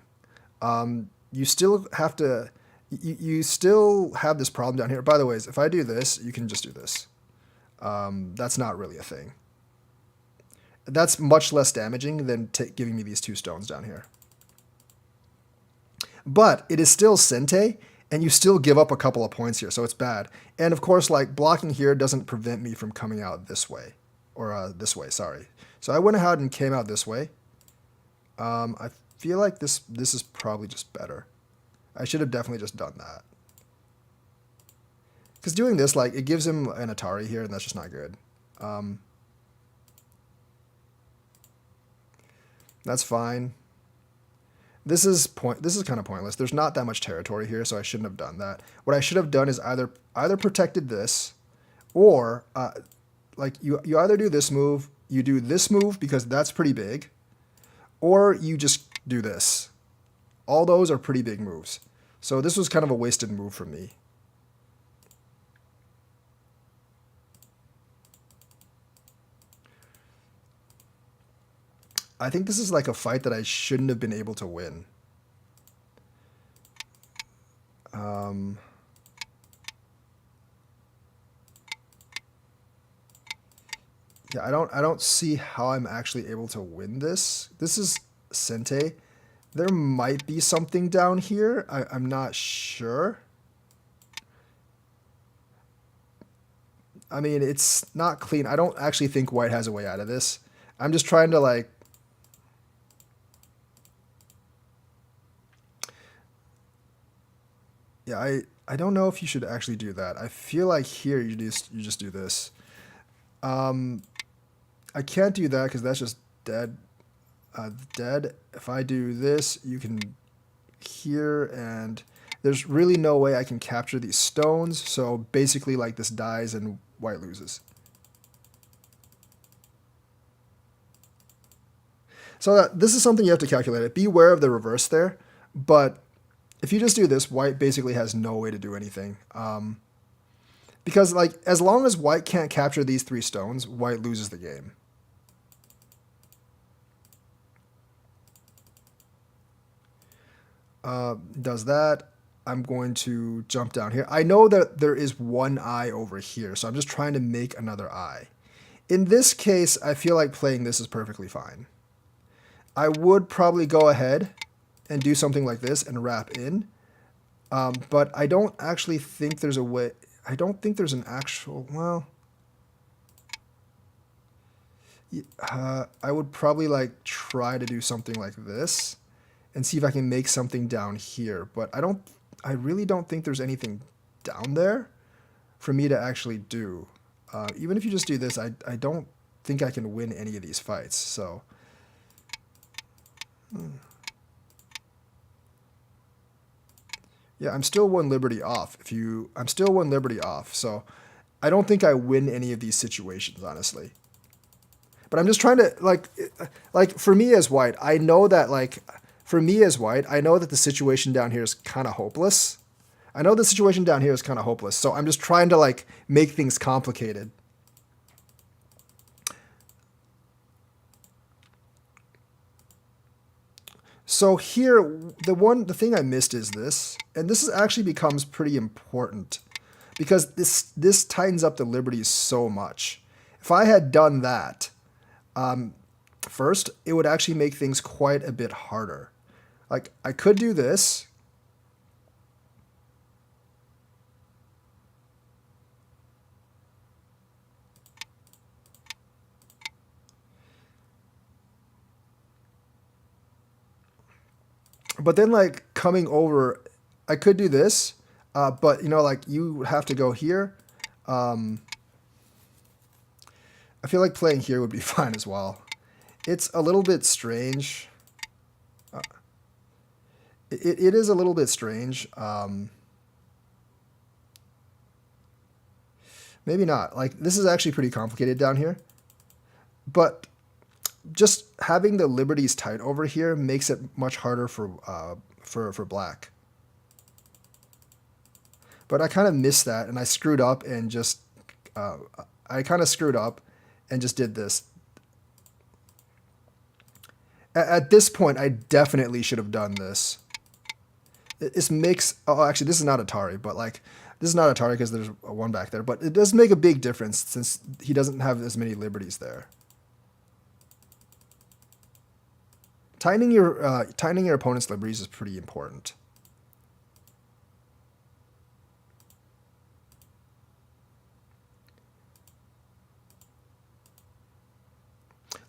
You still have to, you still have this problem down here. By the way, if I do this, you can just do this. That's not really a thing. That's much less damaging than giving me these two stones down here. But it is still Sente, and you still give up a couple of points here, so it's bad. And of course, like blocking here doesn't prevent me from coming out this way, or this way, sorry. So I went ahead and came out this way. I feel like this is probably just better. I should have definitely just done that. Because doing this, like, it gives him an Atari here, and that's just not good. That's fine. This is kind of pointless. There's not that much territory here, so I shouldn't have done that. What I should have done is either protected this, or like you either do this move, you do this move because that's pretty big, or you just do this. All those are pretty big moves. So this was kind of a wasted move for me. I think this is like a fight that I shouldn't have been able to win. Yeah, I don't see how I'm actually able to win this. This is Sente. There might be something down here. I'm not sure. I mean, it's not clean. I don't actually think white has a way out of this. I'm just trying to like... Yeah, I don't know if you should actually do that. I feel like here you just do this. I can't do that because that's just dead. Dead. If I do this, you can here, and there's really no way I can capture these stones. So basically, like, this dies and white loses. So this is something you have to calculate. Be aware of the reverse there, but if you just do this, white basically has no way to do anything. Because like as long as white can't capture these 3 stones, white loses the game. Does that. I'm going to jump down here. I know that there is one eye over here, so I'm just trying to make another eye. In this case, I feel like playing this is perfectly fine. I would probably go ahead and do something like this and wrap in, but I don't actually think there's a way. I don't think there's an actual, well, I would probably like try to do something like this and see if I can make something down here, but I really don't think there's anything down there for me to actually do. Even if you just do this, I don't think I can win any of these fights, so. Yeah, I'm still 1 liberty off. I'm still 1 liberty off, so I don't think I win any of these situations, honestly. But I'm just trying to, like for me as white, I know that, I know that the situation down here is kind of hopeless. I know the situation down here is kind of hopeless, so I'm just trying to, like, make things complicated. So here, the thing I missed is this, and this actually becomes pretty important because this tightens up the liberties so much. If I had done that first, it would actually make things quite a bit harder. Like, I could do this. But then, like, coming over, I could do this, but, you know, like, you have to go here. I feel like playing here would be fine as well. It's a little bit strange. It is a little bit strange. Maybe not. Like, this is actually pretty complicated down here. But just having the liberties tight over here makes it much harder for black. But I kind of missed that, and I screwed up and just I kind of screwed up and just did this. At this point, I definitely should have done this. This makes, oh, actually, this is not Atari, but like, this is not Atari because there's a 1 back there, but it does make a big difference since he doesn't have as many liberties there. Tightening your opponent's liberties is pretty important.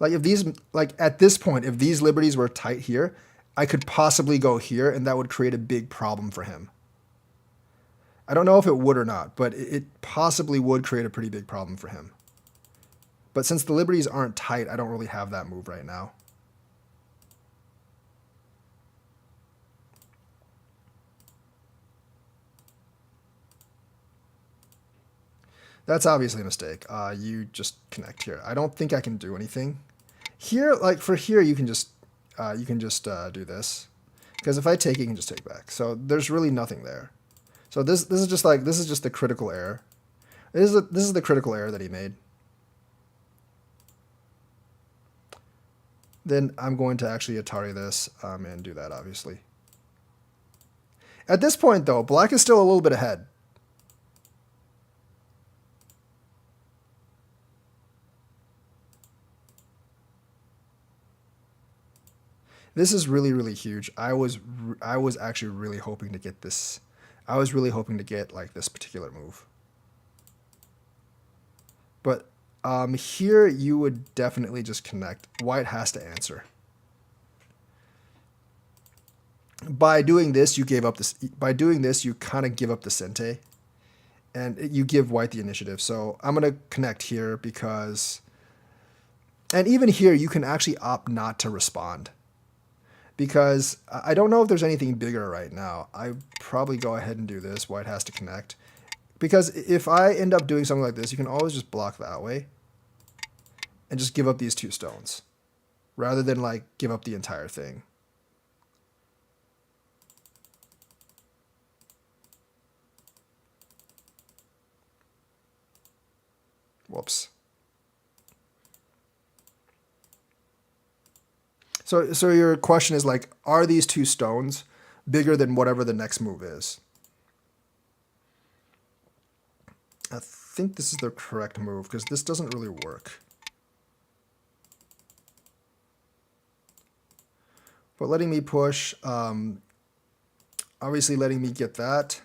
Like, if these, like, at this point, if these liberties were tight here, I could possibly go here, and that would create a big problem for him. I don't know if it would or not, but it possibly would create a pretty big problem for him. But since the liberties aren't tight, I don't really have that move right now. That's obviously a mistake. You just connect here. I don't think I can do anything. Here, like, for here, you can just do this. Because if I take, you can just take back. So there's really nothing there. So this is just like, this is just the critical error. This is the critical error that he made. then I'm going to actually Atari this and do that, obviously. At this point, though, black is still a little bit ahead. This is really, really huge. I was actually really hoping to get this. I was really hoping to get like this particular move. But here you would definitely just connect. White has to answer. By doing this, you gave up this. By doing this, you kind of give up the Sente, and you give white the initiative. So I'm gonna connect here because, and even here you can actually opt not to respond, because I don't know if there's anything bigger right now. I probably go ahead and do this. White has to connect, because if I end up doing something like this, you can always just block that way, and just give up these 2 stones, rather than like give up the entire thing. Whoops. So your question is like, are these 2 stones bigger than whatever the next move is? I think this is the correct move because this doesn't really work. But letting me push, obviously letting me get that.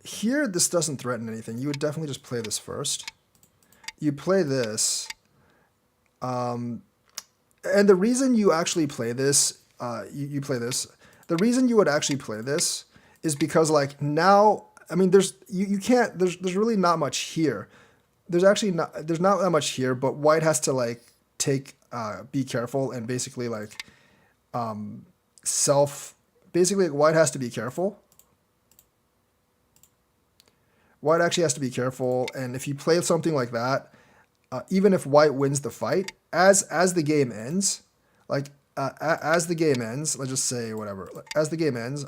Here, this doesn't threaten anything. You would definitely just play this first. You play this. And the reason you actually play this, you play this, the reason you would actually play this is because like now, I mean, there's really not much here. There's not that much here, but white has to like be careful and basically like, basically white has to be careful. White actually has to be careful, and if you play something like that, even if white wins the fight, as the game ends, like as the game ends, let's just say whatever, as the game ends,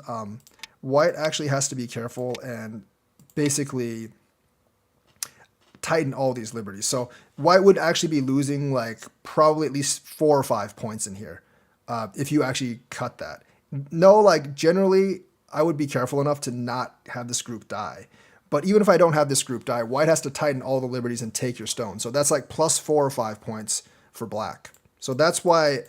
white actually has to be careful and basically tighten all these liberties. So white would actually be losing like probably at least 4 or 5 points in here if you actually cut that. No, like generally, I would be careful enough to not have this group die. But even if I don't have this group die, white has to tighten all the liberties and take your stone. So that's like plus 4 or 5 points for black. So that's why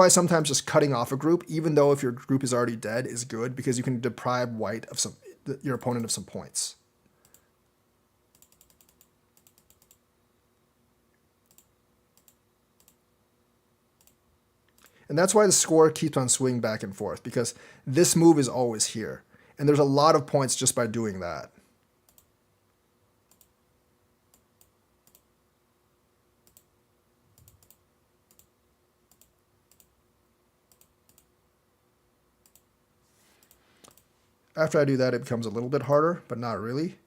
sometimes just cutting off a group, even though if your group is already dead, is good, because you can deprive white of your opponent of some points. And that's why the score keeps on swinging back and forth, because this move is always here. And there's a lot of points just by doing that. After I do that, it becomes a little bit harder, but not really.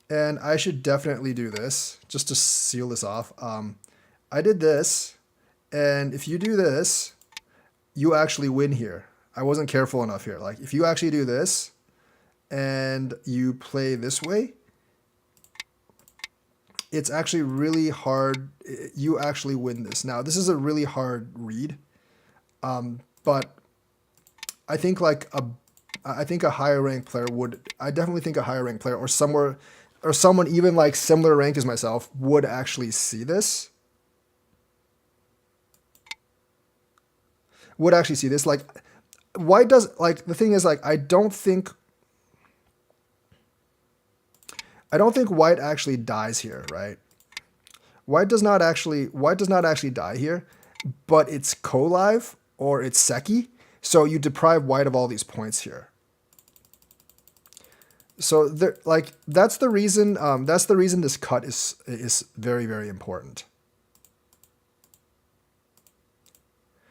And I should definitely do this, just to seal this off. I did this, and if you do this, you actually win here. I wasn't careful enough here. Like, if you actually do this, and you play this way, it's actually really hard. You actually win this. Now, this is a really hard read, but I think a higher ranked player would. I definitely think a higher ranked player or someone even like similar rank as myself would actually see this. Would actually see this. Like, why does like the thing is like I don't think white actually dies here, right? White does not actually die here, but it's co-live or it's Seki. So you deprive white of all these points here. So there, like that's the reason. That's the reason this cut is very, very important.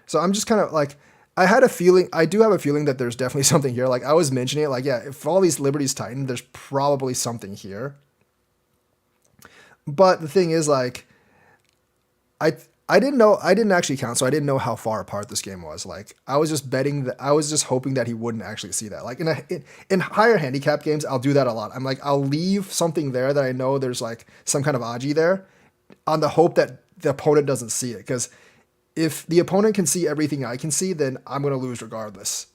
So I'm just kind of like, I had a feeling. I do have a feeling that there's definitely something here. Like I was mentioning it. Like yeah, if all these liberties tighten, there's probably something here. But the thing is like, I didn't actually count, so I didn't know how far apart this game was. Like I was just betting that I was just hoping that he wouldn't actually see that. Like in higher handicap games, I'll do that a lot. I'm like I'll leave something there that I know there's like some kind of aji there, on the hope that the opponent doesn't see it. Because if the opponent can see everything I can see, then I'm gonna lose regardless.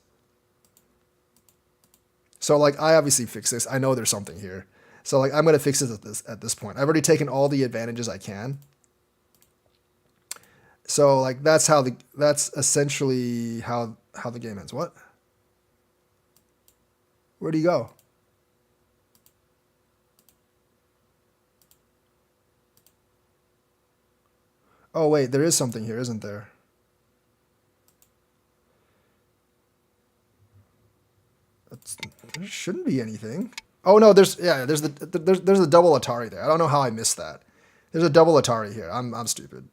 So like I obviously fix this. I know there's something here. So like I'm gonna fix it at this point. I've already taken all the advantages I can. So like that's essentially how the game ends. What? Where'd he go? Oh wait, there is something here, isn't there? That's, there shouldn't be anything. Oh no, there's the double Atari there. I don't know how I missed that. There's a double Atari here. I'm stupid.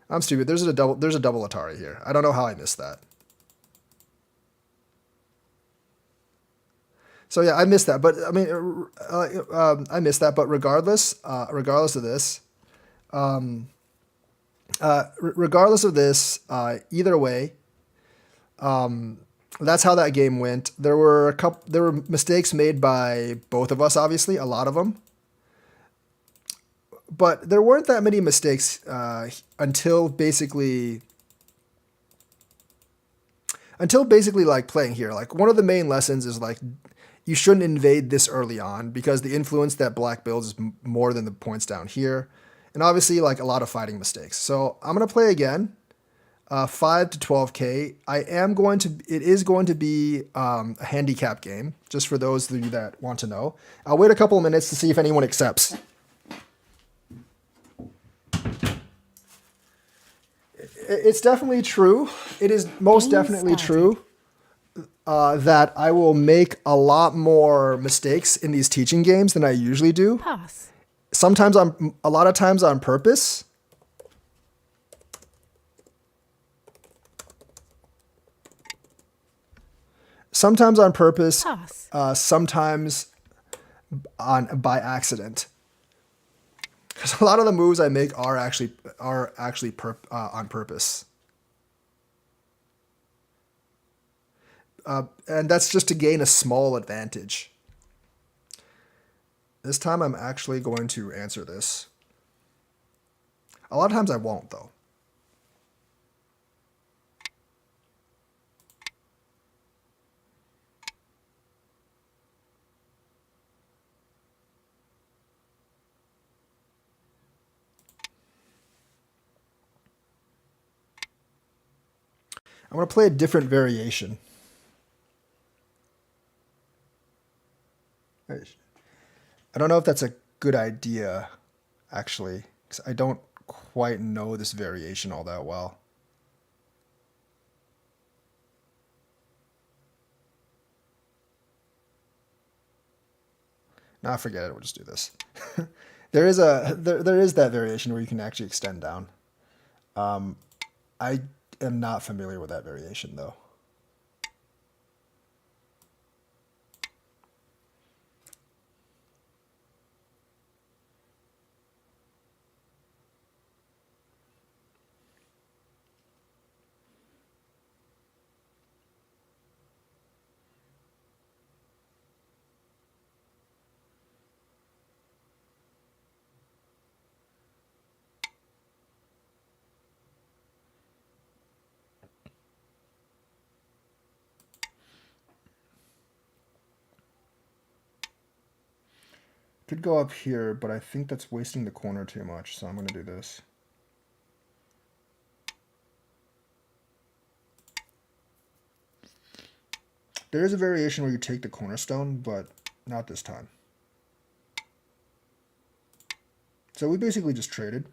I'm stupid. There's a double Atari here. I don't know how I missed that. So yeah, I missed that. But I mean, I missed that. But regardless of this, either way, that's how that game went. There were mistakes made by both of us, obviously, a lot of them. But there weren't that many mistakes until basically like playing here. Like one of the main lessons is like you shouldn't invade this early on because the influence that black builds is more than the points down here, and obviously like a lot of fighting mistakes. So I'm gonna play again. 5 to 12k. It is going to be a handicap game, just for those of you that want to know. I'll wait a couple of minutes to see if anyone accepts. It's definitely true. It is most Game definitely started. true that I will make a lot more mistakes in these teaching games than I usually do. Pass. A lot of times on purpose. Sometimes on purpose, Pass. sometimes by accident. Because a lot of the moves I make are actually on purpose. And that's just to gain a small advantage. This time I'm actually going to answer this. A lot of times I won't, though. I'm going to play a different variation. I don't know if that's a good idea, actually, because I don't quite know this variation all that well. Nah, forget it. We'll just do this. There is that variation where you can actually extend down. I am not familiar with that variation though. Could go up here, but I think that's wasting the corner too much, so I'm going to do this. There is a variation where you take the cornerstone, but not this time. So we basically just traded.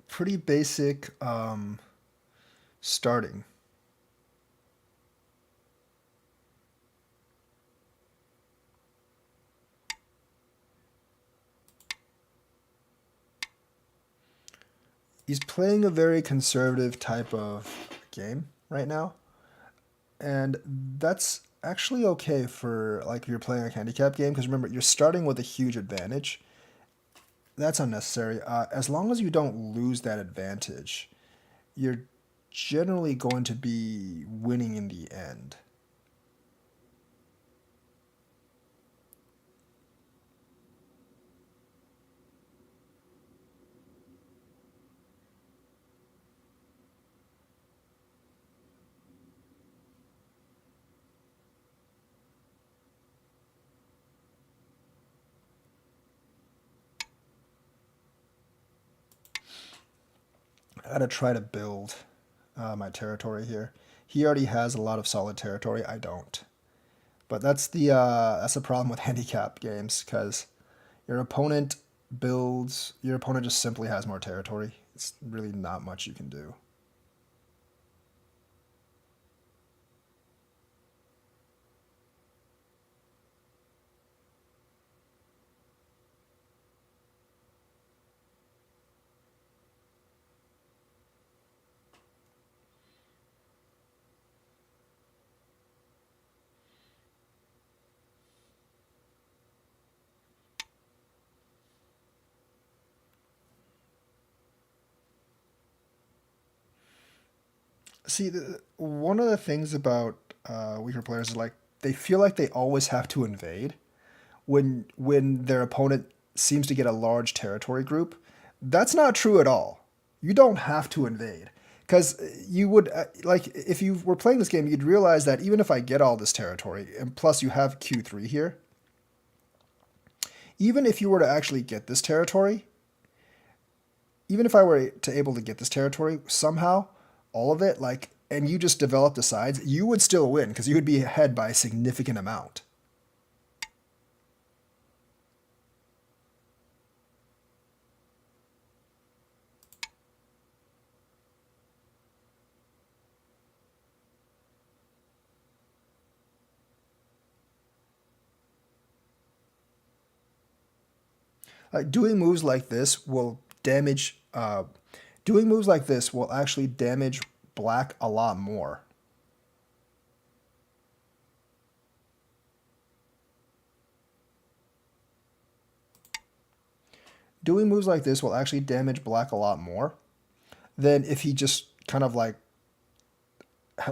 Pretty basic starting. he's playing a very conservative type of game right now, and that's actually okay for like if you're playing a handicap game because remember you're starting with a huge advantage. That's unnecessary. As long as you don't lose that advantage, you're generally going to be winning in the end. I gotta try to build my territory here. He already has a lot of solid territory. I don't. But that's the problem with handicap games because your opponent just simply has more territory. It's really not much you can do. See, one of the things about weaker players is like they feel like they always have to invade when their opponent seems to get a large territory group. That's not true at all. You don't have to invade because you would like if you were playing this game, you'd realize that even if I get all this territory and plus you have Q3 here, even if you were to actually get this territory, even if I were to able to get this territory somehow, all of it, like, and you just develop the sides, you would still win because you would be ahead by a significant amount. Doing moves like this will damage. Doing moves like this will actually damage black a lot more. Doing moves like this will actually damage black a lot more than if he just kind of like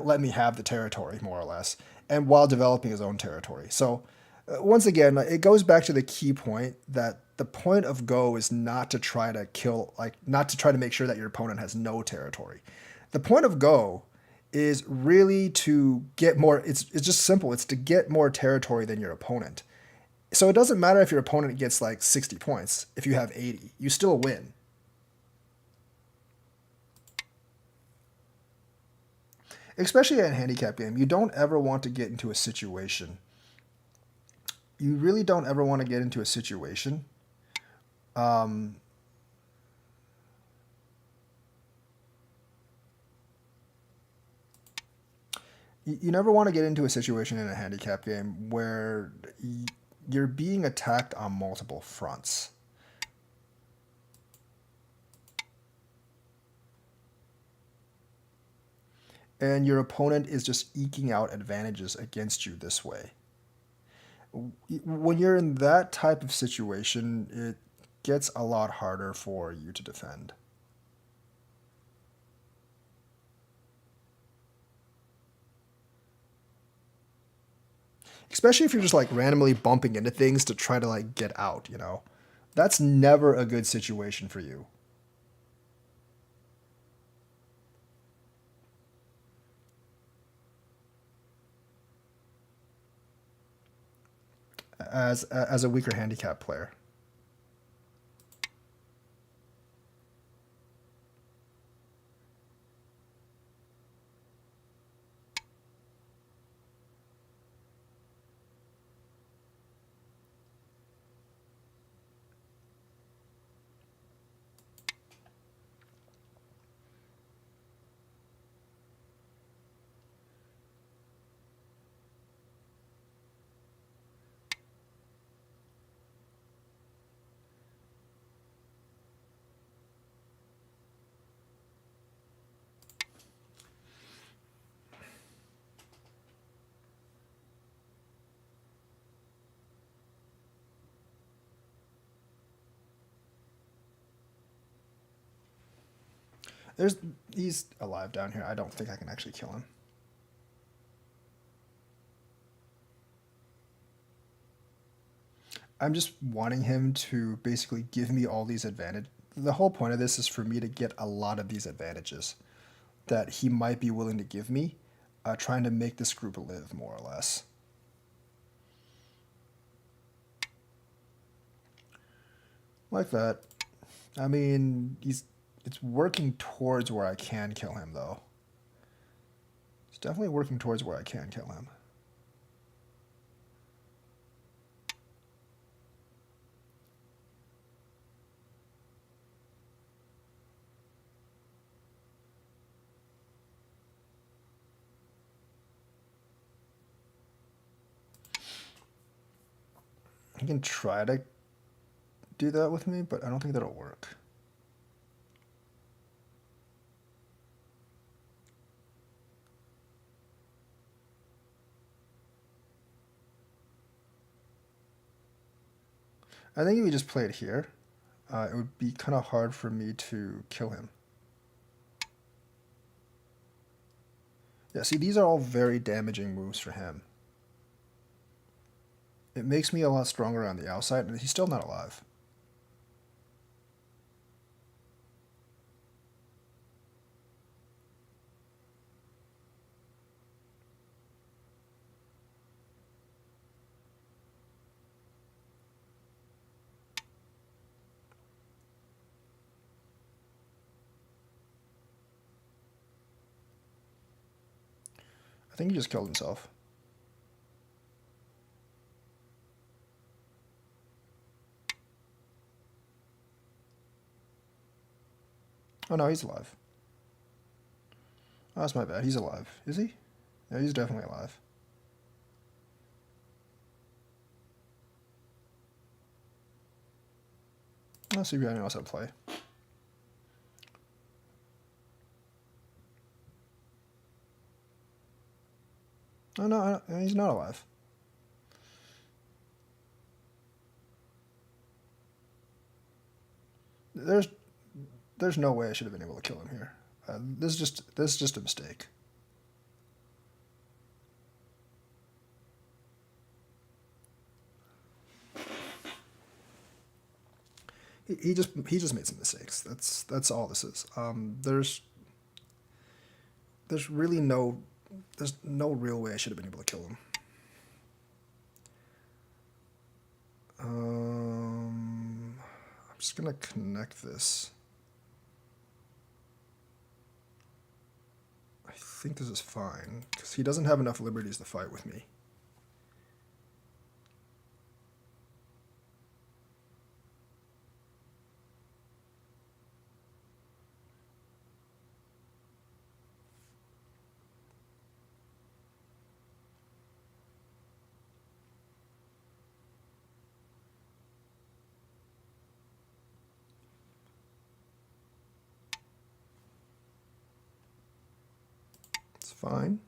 let me have the territory more or less, and while developing his own territory. So once again, it goes back to the key point that the point of Go is not to try to kill, like not to try to make sure that your opponent has no territory. The point of Go is really to get more. It's just simple. It's to get more territory than your opponent. So it doesn't matter if your opponent gets like 60 points. If you have 80, you still win. Especially in a handicap game, you don't ever want to get into a situation. You really don't ever want to get into a situation um, you never want to get into a situation in a handicap game where you're being attacked on multiple fronts. And your opponent is just eking out advantages against you this way. When you're in that type of situation, it gets a lot harder for you to defend. Especially if you're just like randomly bumping into things to try to like get out, you know. That's never a good situation for you. As a weaker handicap player. He's alive down here. I don't think I can actually kill him. I'm just wanting him to basically give me all these advantages. The whole point of this is for me to get a lot of these advantages that he might be willing to give me, trying to make this group live, more or less. Like that. I mean, it's working towards where I can kill him, though. It's definitely working towards where I can kill him. He can try to do that with me, but I don't think that'll work. I think if we just play it here, it would be kind of hard for me to kill him. Yeah, see, these are all very damaging moves for him. It makes me a lot stronger on the outside, and he's still not alive. I think he just killed himself. Oh no, he's alive. Oh, that's my bad. He's alive. Is he? Yeah, he's definitely alive. Let's see if anyone knows how to play. Oh no, he's not alive. There's no way I should have been able to kill him here. This is just a mistake. He just made some mistakes. That's all this is. There's really no real way I should have been able to kill him. I'm just gonna connect this. I think this is fine because he doesn't have enough liberties to fight with me. It's fine.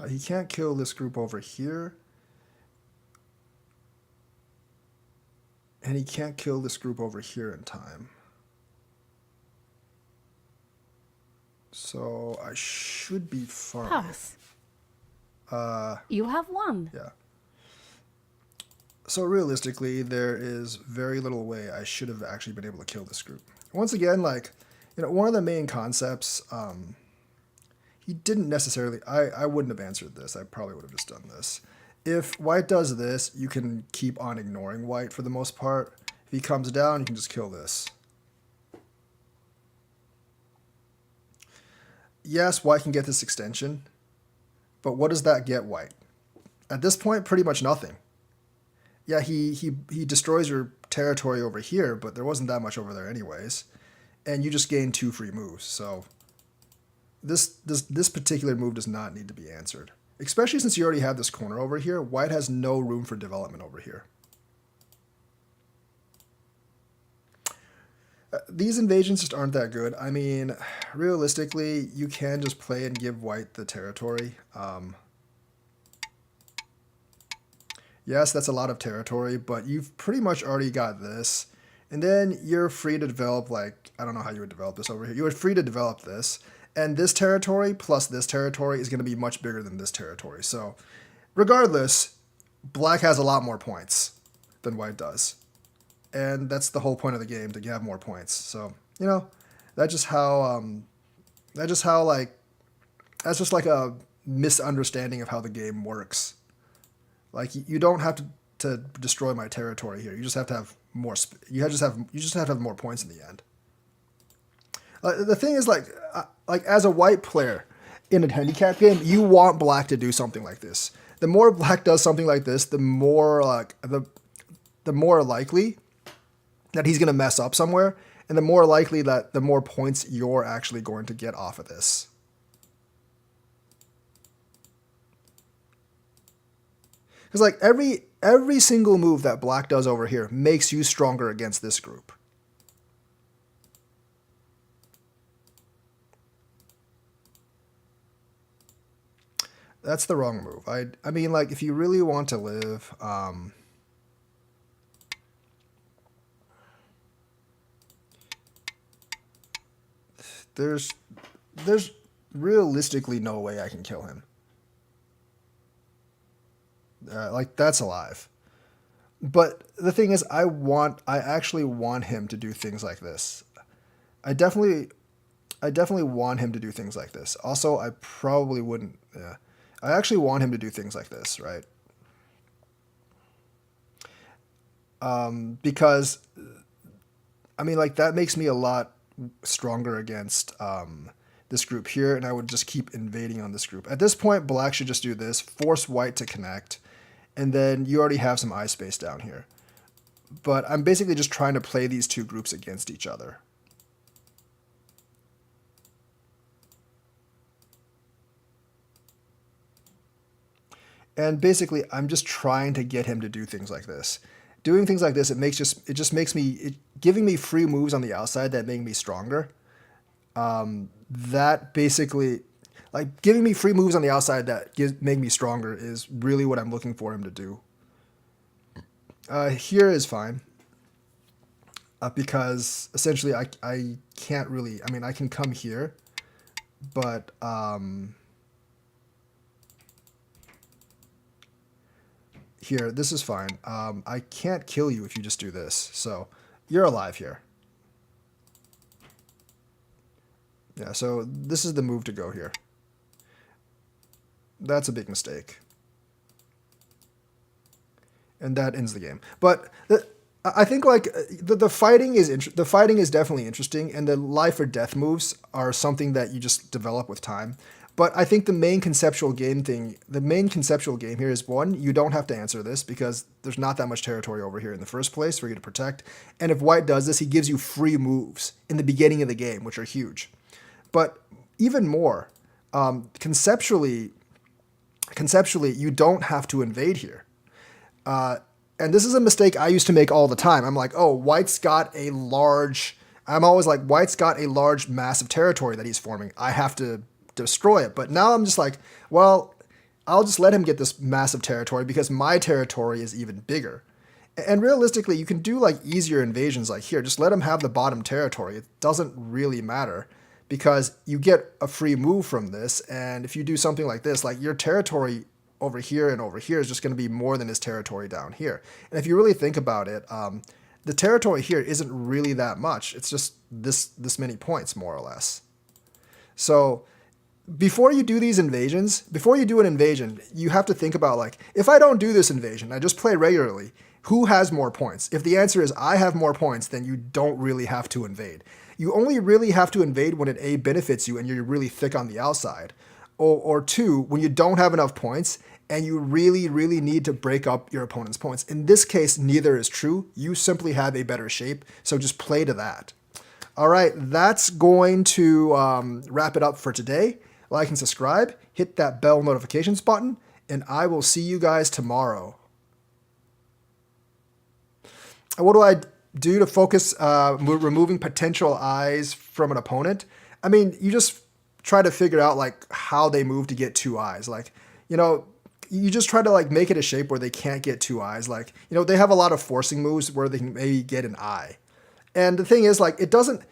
He can't kill this group over here. And he can't kill this group over here in time. So I should be fine. Pass. You have won. Yeah. So realistically, there is very little way I should have actually been able to kill this group. Once again, like, one of the main concepts, he didn't necessarily, I wouldn't have answered this. I probably would have just done this. If white does this, you can keep on ignoring white for the most part. If he comes down, you can just kill this. Yes, white can get this extension, but what does that get white? At this point, pretty much nothing. Yeah, he destroys your territory over here, but there wasn't that much over there anyways. And you just gain 2 free moves, so this particular move does not need to be answered. Especially since you already have this corner over here, white has no room for development over here. These invasions just aren't that good. I mean, realistically, you can just play and give white the territory. Yes, that's a lot of territory, but you've pretty much already got this. And then you're free to develop, like, I don't know how you would develop this over here. You are free to develop this. And this territory plus this territory is going to be much bigger than this territory. So regardless, black has a lot more points than white does. And that's the whole point of the game, to have more points. So, you know, that's just how, like, that's just like a misunderstanding of how the game works. Like, you don't have to destroy my territory here. You just have to have more. You just have to have more points in the end. The thing is, like as a white player in a handicap game, you want black to do something like this. The more black does something like this, the more the more likely that he's gonna mess up somewhere, and the more likely that the more points you're actually going to get off of this. Because like every single move that black does over here makes you stronger against this group. That's the wrong move. I mean, like, if you really want to live, there's realistically no way I can kill him. Like, that's alive. But the thing is, I actually want him to do things like this. I definitely want him to do things like this. Also, I probably wouldn't. Yeah, I actually want him to do things like this, right? Because, I mean, like, that makes me a lot stronger against this group here, and I would just keep invading on this group. At this point, black should just do this, force white to connect, and then you already have some eye space down here. But I'm basically just trying to play these two groups against each other. And basically, I'm just trying to get him to do things like this. Doing things like this, giving me free moves on the outside that make me stronger. That basically, like, giving me free moves on the outside that make me stronger is really what I'm looking for him to do. Here is fine. Because essentially I can't really, I mean, I can come here, but here, this is fine. I can't kill you if you just do this. So you're alive here. Yeah, so this is the move to go here. That's a big mistake. And that ends the game. But I think, like, the fighting is definitely interesting, and the life or death moves are something that you just develop with time. But I think the main conceptual game here is, one, you don't have to answer this because there's not that much territory over here in the first place for you to protect. And if white does this, he gives you free moves in the beginning of the game, which are huge. But even more, conceptually, you don't have to invade here. And this is a mistake I used to make all the time. I'm like, oh, white's got a large mass of territory that he's forming. I have to destroy it. But now I'm just like, well, I'll just let him get this massive territory because my territory is even bigger. And realistically, you can do, like, easier invasions like here. Just let him have the bottom territory. It doesn't really matter because you get a free move from this. And if you do something like this, like, your territory over here and over here is just going to be more than his territory down here. And if you really think about it, the territory here isn't really that much. It's just this many points, more or less. So before you do an invasion, you have to think about, like, if I don't do this invasion, I just play regularly, who has more points? If the answer is I have more points, then you don't really have to invade. You only really have to invade when it A, benefits you and you're really thick on the outside. Or two, when you don't have enough points and you really, really need to break up your opponent's points. In this case, neither is true. You simply have a better shape, so just play to that. All right, that's going to wrap it up for today. Like and subscribe, hit that bell notifications button, and I will see you guys tomorrow. What do I do to focus removing potential eyes from an opponent? I mean, you just try to figure out, like, how they move to get two eyes. Like, you know, you just try to like make it a shape where they can't get 2 eyes. Like, you know, they have a lot of forcing moves where they can maybe get an eye. And the thing is, like, it doesn't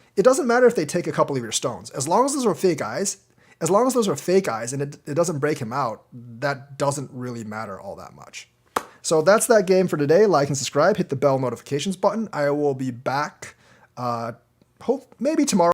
matter if they take a couple of your stones. As long as those are fake eyes, and it doesn't break him out, that doesn't really matter all that much. So that's that game for today. Like and subscribe, hit the bell notifications button. I will be back maybe tomorrow.